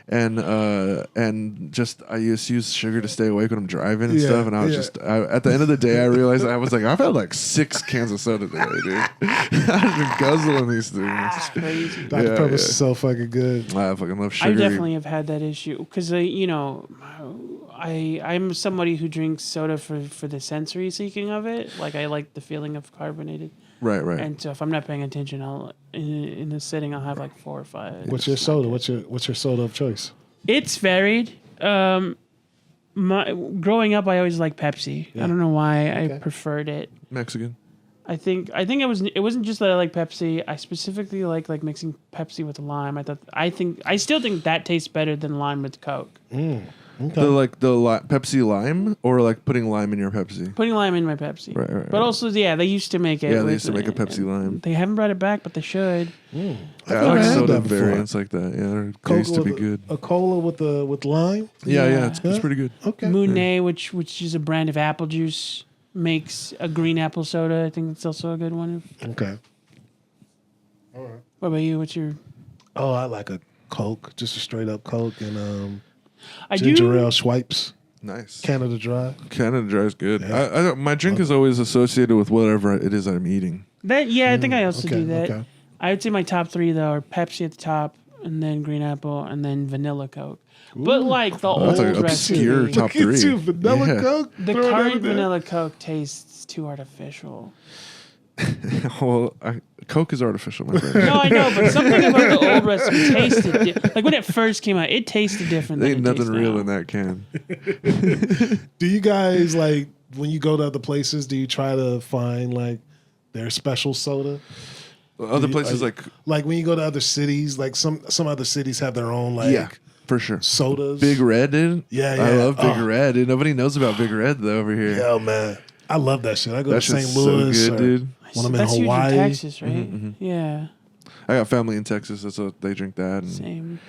just I used to use sugar to stay awake when I'm driving and stuff. And I was at the end of the day, I realized I was like, I've had like 6 cans of soda today, dude. I've been guzzling these things. That's crazy. Dr. Pepper's so fucking good. I fucking love sugar. I definitely have had that issue because I'm somebody who drinks soda for the sensory seeking of it. Like I like the feeling of carbonated. Right. And so if I'm not paying attention, I'll in the sitting I'll have like 4 or 5. What's your soda? What's your soda of choice? It's varied. Growing up, I always liked Pepsi. Yeah. I don't know why I preferred it. Mexican. I think it wasn't just that I like Pepsi. I specifically like mixing Pepsi with lime. I still think that tastes better than lime with Coke. Okay. The Pepsi lime, or like putting lime in your Pepsi. Putting lime in my Pepsi. Right. But also, they used to make it. Yeah, they used to make a Pepsi lime. They haven't brought it back, but they should. I like soda variants like that. Yeah, they used to be good. A cola with lime. Yeah, it's pretty good. Okay. Monet, which is a brand of apple juice, makes a green apple soda. I think it's also a good one. Okay. All right. What about you? What's your? Oh, I like a Coke, just a straight up Coke, and I ginger ale Schweppes. Nice. Canada Dry. Canada Dry is good. Yeah. My drink is always associated with whatever it is I'm eating. I think I also do that. Okay. I would say my top 3 though are Pepsi at the top, and then green apple, and then vanilla Coke. But like the old that's like obscure recipe, top 3. Look at you, vanilla Coke. the current vanilla Coke tastes too artificial. Well, Coke is artificial, my friend. No, I know, but something about the old recipe tasted like when it first came out, it tasted different. There ain't than it nothing tastes real now. in that can. Do you guys like when you go to other places? Do you try to find like their special soda? Other places like when you go to other cities, like some other cities have their own like for sure sodas. Big Red, dude. Yeah. I love Big Red, dude. Nobody knows about Big Red though over here. Yeah, man. I love that shit. I go to St. shit's Louis so good, dude. when I'm in That's Hawaii. huge in Texas, right? Yeah. I got family in Texas. That's what they drink that and Same.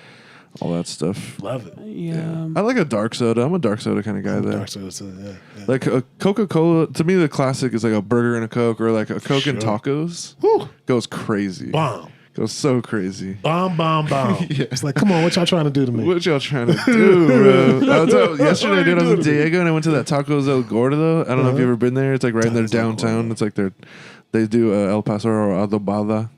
all that stuff. Love it. Yeah. I like a dark soda. I'm a dark soda kind of guy there. Dark soda, yeah. Like a Coca-Cola, to me, the classic is like a burger and a Coke, or like a Coke and tacos. Whew. Goes crazy. Bomb. Goes so crazy. Bomb. Yeah. It's like, come on, what y'all trying to do to me? What y'all trying to do, bro? Yesterday, dude, I was in Diego and I went to that Tacos El Gordo. I don't know if you've ever been there. It's like right in their downtown. It's like they do El Paso or Adobada,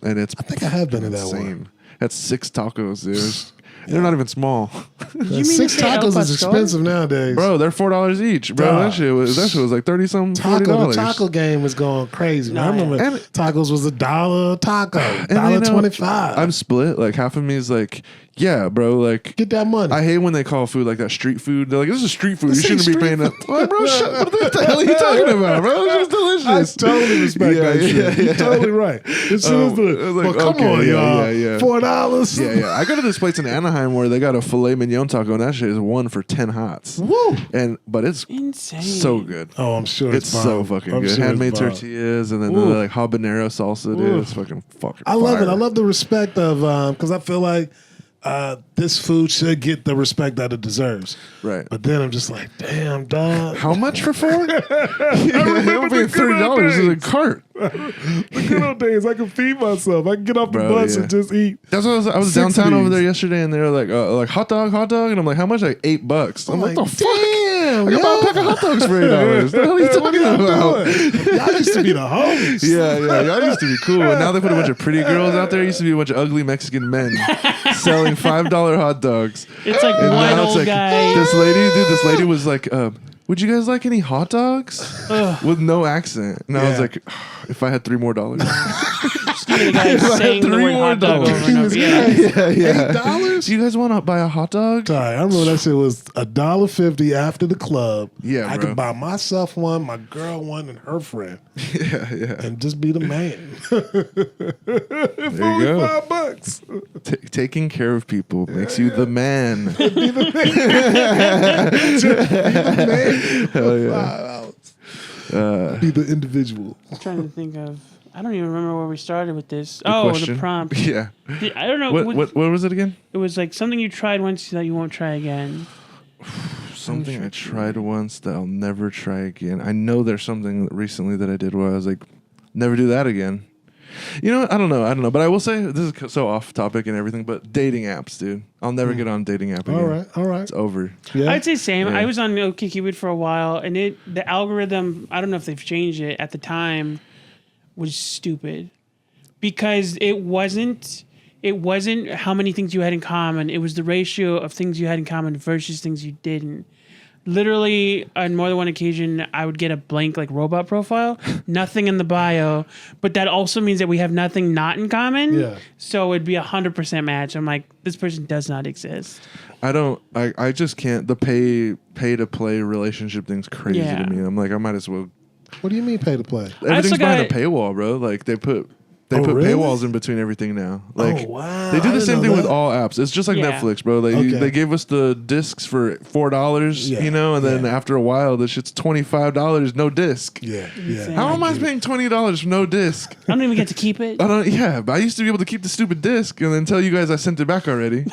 and it's I think I have been to that one. That's 6 tacos, dude. They're not even small. You mean 6 to say El tacos is Pastor? expensive nowadays. Bro, they're $4 each. Bro, that shit was like 30-something, $40. The taco game was going crazy. No, I remember and- tacos was $1 a taco, And you know, $1.25. I'm split. Like half of me is like, yeah, bro. Like Get that money. I hate when they call food like that street food. They're like, this is street food. This You shouldn't ain't be paying street that. Like, bro, what the hell are you talking about, bro? It's just delicious. I totally respect that shit. You're totally right. As soon as like, come okay, on, y'all. yeah. $4. Yeah. I go to this place in Anaheim where they got a filet mignon taco, and that shit is 1 for 10 hots. Woo. But it's Insane. so good. Oh, I'm sure It's so bomb. fucking I'm good. sure Handmade it's bomb. tortillas, and then the like habanero salsa, dude. It's fucking I love fire. it. I love the respect of because I feel like this food should get the respect that it deserves. Right. But then I'm just like, damn, dog. How much for 4? I'm paying $30 in a cart. The good old days, I can feed myself. I can get off the Bro, bus yeah. and just eat. That's what I was 6 of downtown over these. there yesterday, and they were like hot dog, and I'm like, how much? Like $8. I'm like, what the fuck? damn, I can buy a pack of hot dogs for $8. What the hell are you talking about? Y'all used to be the homies. Yeah, y'all used to be cool, and now they put a bunch of pretty girls out there. Used to be a bunch of ugly Mexican men selling $5 hot dogs. It's like And one now it's old like, guy. This lady was like, would you guys like any hot dogs? With no accent. And I was Yeah. like, if I had $3 more. Just give me the guy saying the $3 word hot dog more over and over. Yeah. yeah. $8? Do you guys want to buy a hot dog? Sorry, I remember that shit was $1.50 after the club. Yeah, I bro. could buy myself one, my girl one, and her friend, Yeah. and just be the man. There you go. $5. Taking care of people makes you the man. Hell yeah. Be the individual. I'm trying to think of I don't even remember where we started with this. Question. The prompt. Yeah. I don't know. What was it again? It was like something you tried once that you won't try again. Something I tried once that I'll never try again. I know there's something recently that I did where I was like, never do that again. You know, I don't know. But I will say, this is so off topic and everything, but dating apps, dude. I'll never get on a dating app again. All right. It's over. Yeah. I'd say same. Yeah. I was on OkCupid for a while, and the algorithm, I don't know if they've changed it, at the time was stupid. Because it wasn't how many things you had in common. It was the ratio of things you had in common versus things you didn't. Literally, on more than one occasion, I would get a blank like robot profile, nothing in the bio, but that also means that we have nothing not in common. Yeah. So it'd be 100% match. I'm like, this person does not exist. I just can't. The pay to play relationship thing's crazy to me. I'm like, I might as well. What do you mean pay to play? Everything's behind a paywall, bro. Like they put really? paywalls in between everything now. Like, wow. they do I the didn't same know thing with that. all apps. It's just like Yeah. Netflix, bro. They gave us the discs for $4, Yeah. you know, and then Yeah. after a while, the shit's $25, no disc. Yeah. Insane. How am I paying $20 for no disc? I don't even get to keep it. Yeah, but I used to be able to keep the stupid disc and then tell you guys I sent it back already.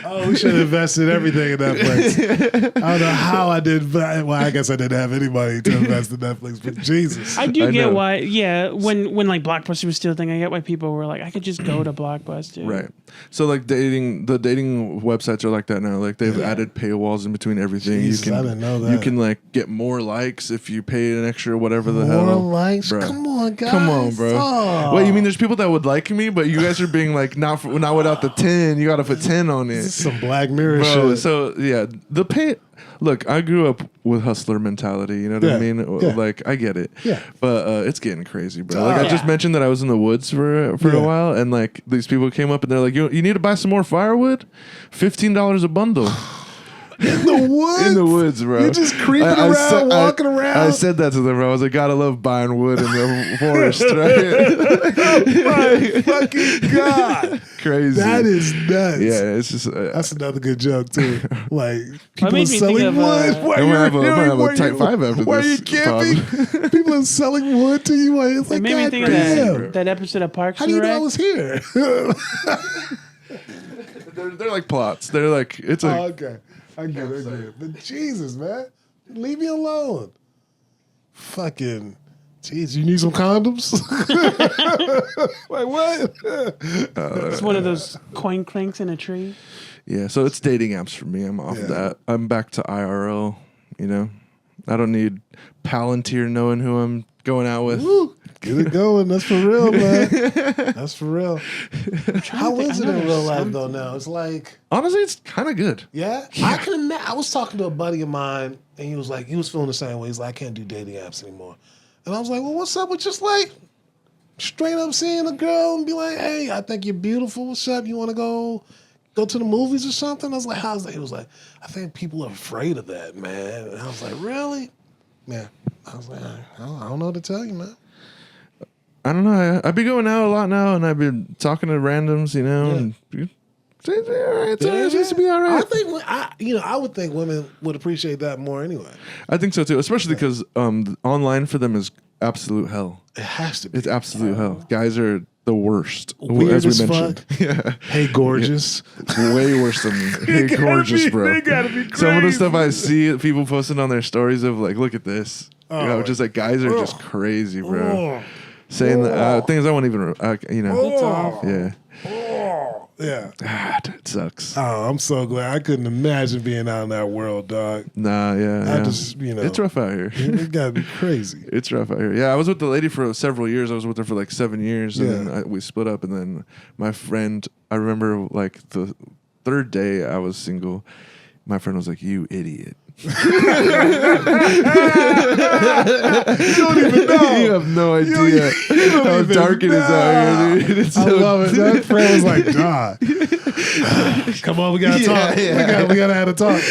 Oh, we should have invested everything in Netflix. I don't know how I did. Well, I guess I didn't have any money to invest in Netflix, but Jesus. I do I get know. why. Yeah, when like Blockbuster was still a thing, I get why people were like, I could just go to Blockbuster. Right. So like the dating websites are like that now. Like they've added paywalls in between everything. Jesus, I didn't know that. You can like get more likes if you pay an extra whatever the More hell. likes? Bro. Come on, guys. Come on, bro. Oh. Wait, you mean there's people that would like me, but you guys are being like not without the 10. You got to put 10 on This it. is some Black Mirror Bro, shit. so yeah, the pay. Look, I grew up with hustler mentality. You know what I Yeah, mean? yeah. Like I get it. Yeah. But it's getting crazy, bro. Like I just Yeah. mentioned that I was in the woods for Yeah. a while, and like these people came up and they're like, "You need to buy some more firewood? $15 a bundle." In the woods? In the woods, bro. You're just creeping around, walking around. I said that to them, bro. I was like, gotta love buying wood in the forest, right? My fucking God. Crazy. That is nuts. Yeah, it's just. That's another good joke, too. Like, people made are me selling think of, wood. Why I'm gonna have a- you're- I'm gonna have a why type you- 5 after why this you camping? People are selling wood to you. Like, it's It like, made me God think of damn. that episode of Parks How and do you know Rec. I was here? They're like plots. They're like it's like. Oh, okay. I get it. But Jesus, man. Leave me alone. Fucking. Jeez, you need some condoms? Like, what? It's one of those coin clinks in a tree. Yeah, so it's dating apps for me. I'm off Yeah. that. I'm back to IRL. You know, I don't need Palantir knowing who I'm going out with. Woo. Get it going. That's for real, man. That's for real. How is it in real life, though, now? It's like, Honestly, it's kind of good. yeah? I can imagine. I was talking to a buddy of mine, and he was like, he was feeling the same way. He's like, I can't do dating apps anymore. And I was like, well, what's up with just like straight up seeing a girl and be like, hey, I think you're beautiful. What's up? You want to go to the movies or something? I was like, how's that? He was like, I think people are afraid of that, man. And I was like, really? Yeah. I was like, I don't know what to tell you, man. I don't know. I be going out a lot now, and I've been talking to randoms. You know, and it's all right. It seems to be all right. I think I would think women would appreciate that more anyway. I think so too, especially because online for them is absolute hell. It has to be. It's absolute hell. Guys are the worst, Weird as we as mentioned. fuck. Yeah. Hey, gorgeous. Way worse than me. Hey, gorgeous, bro. They gotta be Some of the crazy. stuff I see people posting on their stories of like, look at this. You know, just like guys are just crazy, bro. Saying things I won't even, you know. It's awful. Yeah. Yeah. It sucks. Oh, I'm so glad. I couldn't imagine being out in that world, dog. Nah, yeah. I just, It's rough out here. It gotta be crazy. It's rough out here. Yeah, I was with the lady for several years. I was with her for like 7 years, and Yeah. then we split up. And then my friend, I remember like the third day I was single, my friend was like, "You idiot." You don't even know. You have no idea you don't how even dark it is out here, dude. It's I so love it. That friend was like, God. Come on, we gotta talk. Yeah. We gotta have a talk.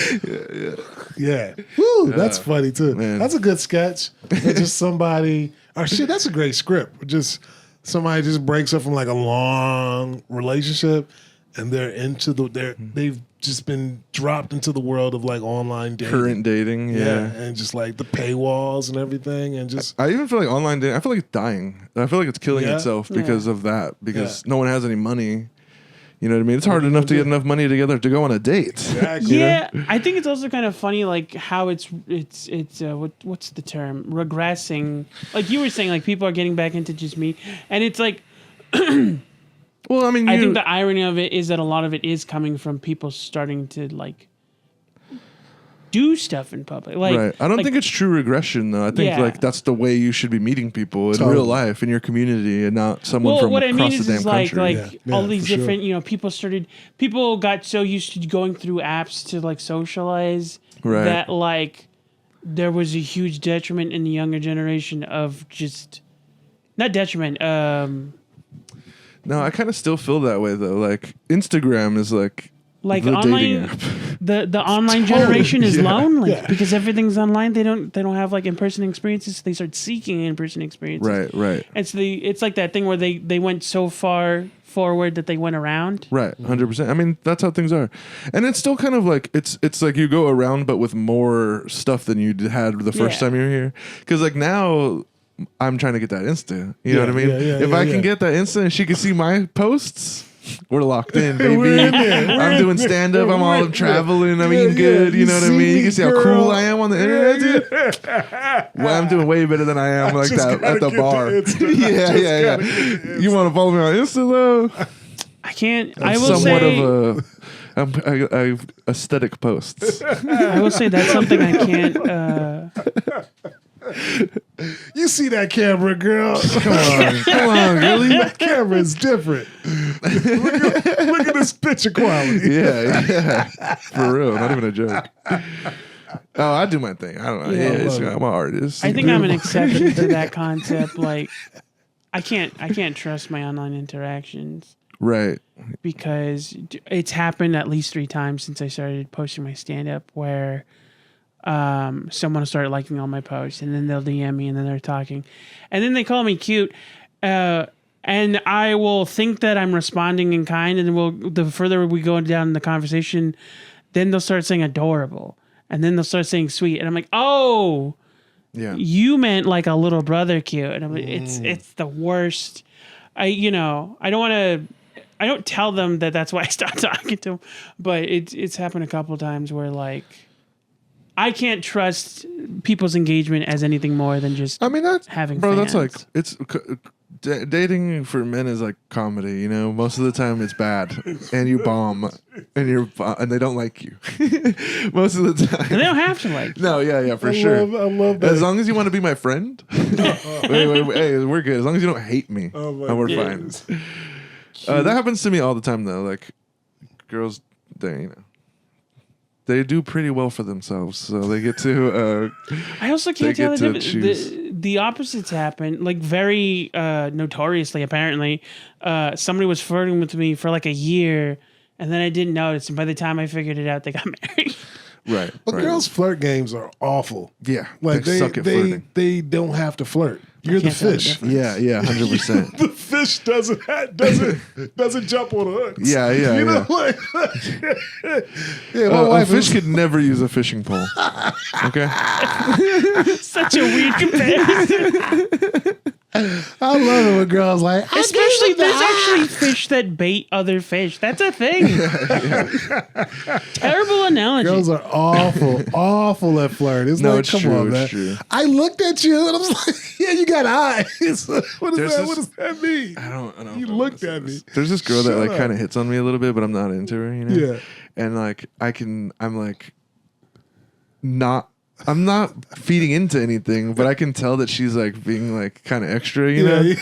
Yeah. Woo, that's funny too. Man. That's a good sketch. It's just somebody or shit, that's a great script. Just somebody just breaks up from like a long relationship and they've just been dropped into the world of like online dating. Current dating, yeah. And just like the paywalls and everything, and just I even feel like online dating, I feel like it's dying. I feel like it's killing itself because of that, because no one has any money. You know what I mean? It's hard enough to get enough money together to go on a date. Exactly. Yeah, I think it's also kind of funny, like how it's what's the term? Regressing. Like you were saying, like people are getting back into just me, and it's like, well, I mean, I think the irony of it is that a lot of it is coming from people starting to like do stuff in public. Like, right. I don't think it's true regression though. I think like that's the way you should be meeting people in real life in your community, and not someone from across the damn country. Like all these different, people got so used to going through apps to like socialize that like there was a huge detriment in the younger generation of just not detriment. No, I kind of still feel that way though. Like Instagram is like the dating app. The online generation is lonely because everything's online. They don't have like in-person experiences. So they start seeking in-person experiences. Right. It's like that thing where they went so far forward that they went around. Right, 100%. I mean, that's how things are, and it's still kind of like it's like you go around, but with more stuff than you had the first time you were here. Because like now, I'm trying to get that Insta. You know what I mean? If I can get that Insta and she can see my posts, we're locked in, baby. I'm doing stand up. I'm all traveling. I'm eating good. You know what I mean? You can see how cool I am on the internet, dude. Well, I'm doing way better than I am like that at the bar. Yeah. You want to follow me on Insta though? I can't. I will say I aesthetic posts. I will say that's something I can't. You see that camera, girl? Come on, really? That camera is different. Look at this picture quality. Yeah, for real, not even a joke. Oh, I do my thing. I don't know. I'm an artist. I think I'm an exception to that concept. Like, I can't trust my online interactions. Right. Because it's happened at least 3 times since I started posting my stand-up where someone will start liking all my posts, and then they'll DM me, and then they're talking, and then they call me cute, and I will think that I'm responding in kind, and then the further we go down in the conversation, then they'll start saying adorable, and then they'll start saying sweet, and I'm like, oh, you meant like a little brother cute, and I'm like, it's the worst. I don't tell them that that's why I stopped talking to them, but it's happened a couple times where like. I can't trust people's engagement as anything more than just having fans. That's like dating for men is like comedy, you know. Most of the time it's bad, and you bomb, and they don't like you. Most of the time, and they don't have to like. No, for sure. I love that. As long as you want to be my friend, wait, hey, we're good. As long as you don't hate me, we're fine. That happens to me all the time, though. Like girls, they do pretty well for themselves, so they get to. I also can't tell the difference. The opposites happen, like very notoriously. Apparently, somebody was flirting with me for like a year, and then I didn't notice. And by the time I figured it out, they got married. Right. But girls' flirt games are awful. Yeah, like they suck at flirting. They don't have to flirt. You're the fish. Yeah, 100%. The fish doesn't jump on a hook. Yeah. You know, like, a fish could never use a fishing pole. Okay. Such a weird comparison. I love it when girls like, especially there's actually fish that bait other fish. That's a thing. Terrible analogy. Girls are awful at flirt. It's like, come on, man. True. I looked at you and I was like, yeah, you got eyes. What does that mean? I don't. You looked at me. There's this girl that like kind of hits on me a little bit, but I'm not into her. You know. Yeah. And like I'm not feeding into anything, but I can tell that she's like being like kind of extra, you know?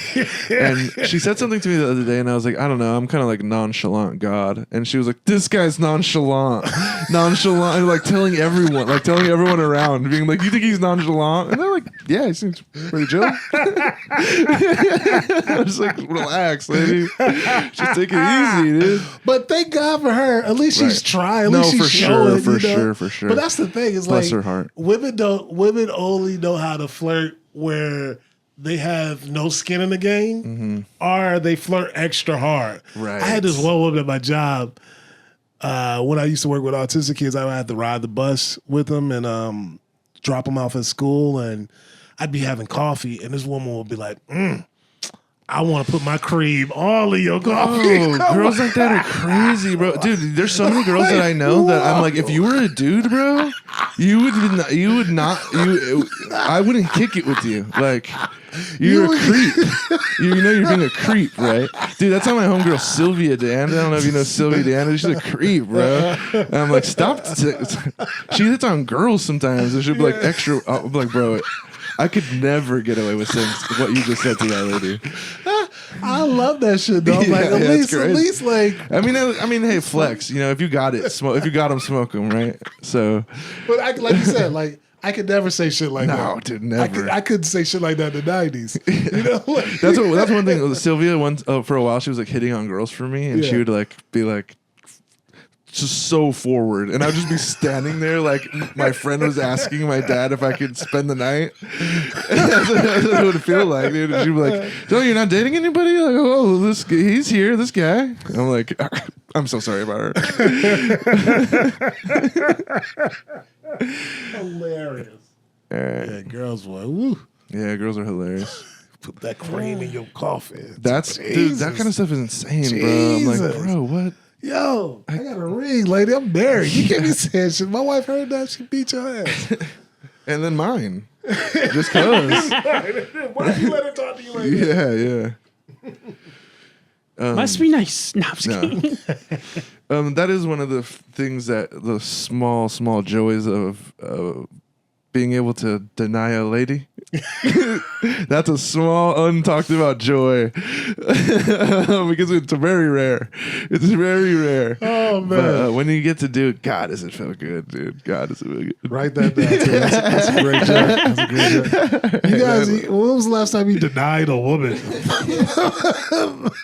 And she said something to me the other day, and I was like, I don't know, I'm kind of like nonchalant God. And she was like, this guy's nonchalant, and like telling everyone around, being like, you think he's nonchalant? And they're like, yeah, he seems pretty chill. I was like, relax, lady. Just take it easy, dude. But thank God for her. At least she's trying. At least she's showing. For sure. But that's the thing. Is bless like, her heart. Women only know how to flirt where they have no skin in the game, or they flirt extra hard. Right. I had this one woman at my job when I used to work with autistic kids. I would have to ride the bus with them and drop them off at school, and I'd be having coffee, and this woman would be like, I want to put my cream all in your coffee. Oh, girls like that are crazy, bro. Dude, there's so many girls that I know that I'm like, if you were a dude, bro, I wouldn't kick it with you. Like, you're a creep. You know you're being a creep, right? Dude, that's how my homegirl Sylvia Dan. I don't know if you know Sylvia Dan. She's a creep, bro. And I'm like, stop. She hits on girls sometimes. And she'll be like extra. I'm like, bro, I could never get away with saying what you just said to that lady. I love that shit though. I'm like, at least like. I mean, hey, flex. You know, if you got it, if you got them, smoke them, right? So. But like you said, like I could never say shit like that. No, dude, never. I couldn't say shit like that in the 90s. You know, that's one thing. Sylvia once for a while she was like hitting on girls for me, and she would like be like. Just so forward, and I'd just be standing there like my friend was asking my dad if I could spend the night. That's what it would feel like, dude. And she'd be like, "No, you're not dating anybody?" Like, "Oh, he's here, this guy." And I'm like, "I'm so sorry about her." Hilarious. All right. Yeah, girls were. Woo. Yeah, girls are hilarious. Put that cream in your coffee. Dude, that kind of stuff is insane, bro. I'm like, bro, what? Yo, I got a ring, lady. I'm married. You can't be saying shit. My wife heard that. She beat your ass. And then mine. Just cause. Why did you let her talk to you like that? Yeah. Must be nice. No, I'm just kidding. That is one of the things that the small joys of being able to deny a lady. That's a small untalked about joy because it's very rare. It's very rare. Oh man! But when you get to do it, God, does it feel good, dude? God, does it feel good? Write that down. Too. That's a great joke. That's a great joke. You guys, when was the last time you denied a woman?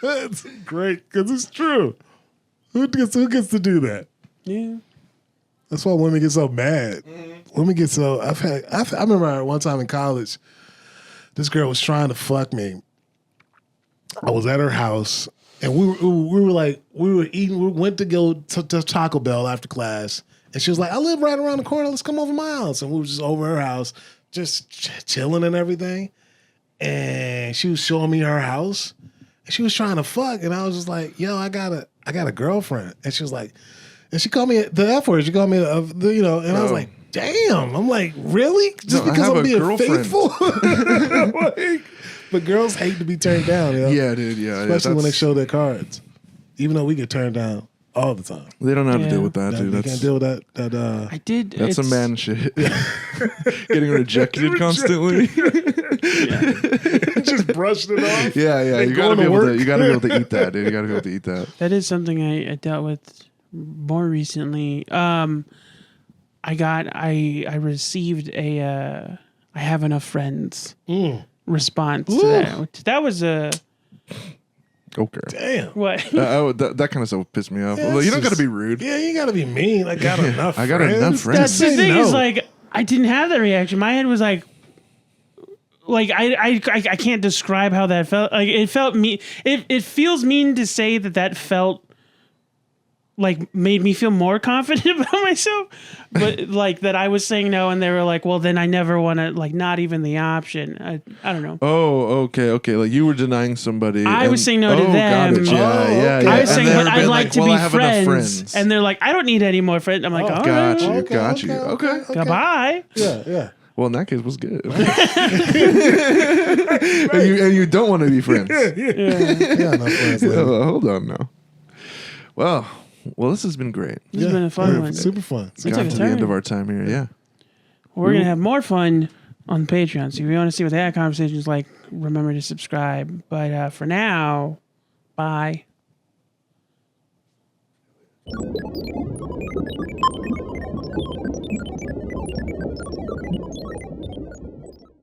That's great because it's true. Who gets to do that? Yeah. That's why women get so mad. Women get so. I remember one time in college, this girl was trying to fuck me. I was at her house, and we went to go to Taco Bell after class, and she was like, "I live right around the corner. Let's come over my house." And we were just over her house, just chilling and everything. And she was showing me her house, and she was trying to fuck, and I was just like, "Yo, I got a girlfriend," and she was like. And she called me the F word. She called me, and I was like, damn. I'm like, really? Just because I'm being faithful? But girls hate to be turned down. You know? Yeah, dude. Yeah. Especially when they show their cards. Even though we get turned down all the time. They don't know how to deal with that, dude. They can't deal with that. I did. That's some man shit. Getting rejected constantly. Just brushing it off. Yeah. You gotta be able to eat that, dude. You gotta be able to eat that. That is something I dealt with more recently. I received a I have enough friends response to that. That was a okay. Damn. What? That kind of stuff pissed me off. Yeah, Well, you don't got to be rude. Yeah, you got to be mean. I got enough friends. I got enough friends. That's the thing No. is like I didn't have that reaction. My head was like I can't describe how that felt. Like it felt mean. It feels mean to say that felt like made me feel more confident about myself, but like that I was saying no, and they were like, "Well, then I never want to like not even the option." I don't know. Oh, okay. Like you were denying somebody. I was saying no to them. Got it. Yeah. I was And saying, they but were I'd being like to well, be I have enough friends, and they're like, "I don't need any more friends." I'm like, "All got right, you. Got you. Okay. Goodbye." Yeah. Well, in that case, was good. and you don't want to be friends. Yeah, enough friends. Hold on now. Well, this has been great. This has been a fun one. Super fun. We took Got a to the end turn. of our time here. Yeah. We're gonna have more fun on Patreon. So if you want to see what that conversation is like, remember to subscribe. But for now, bye.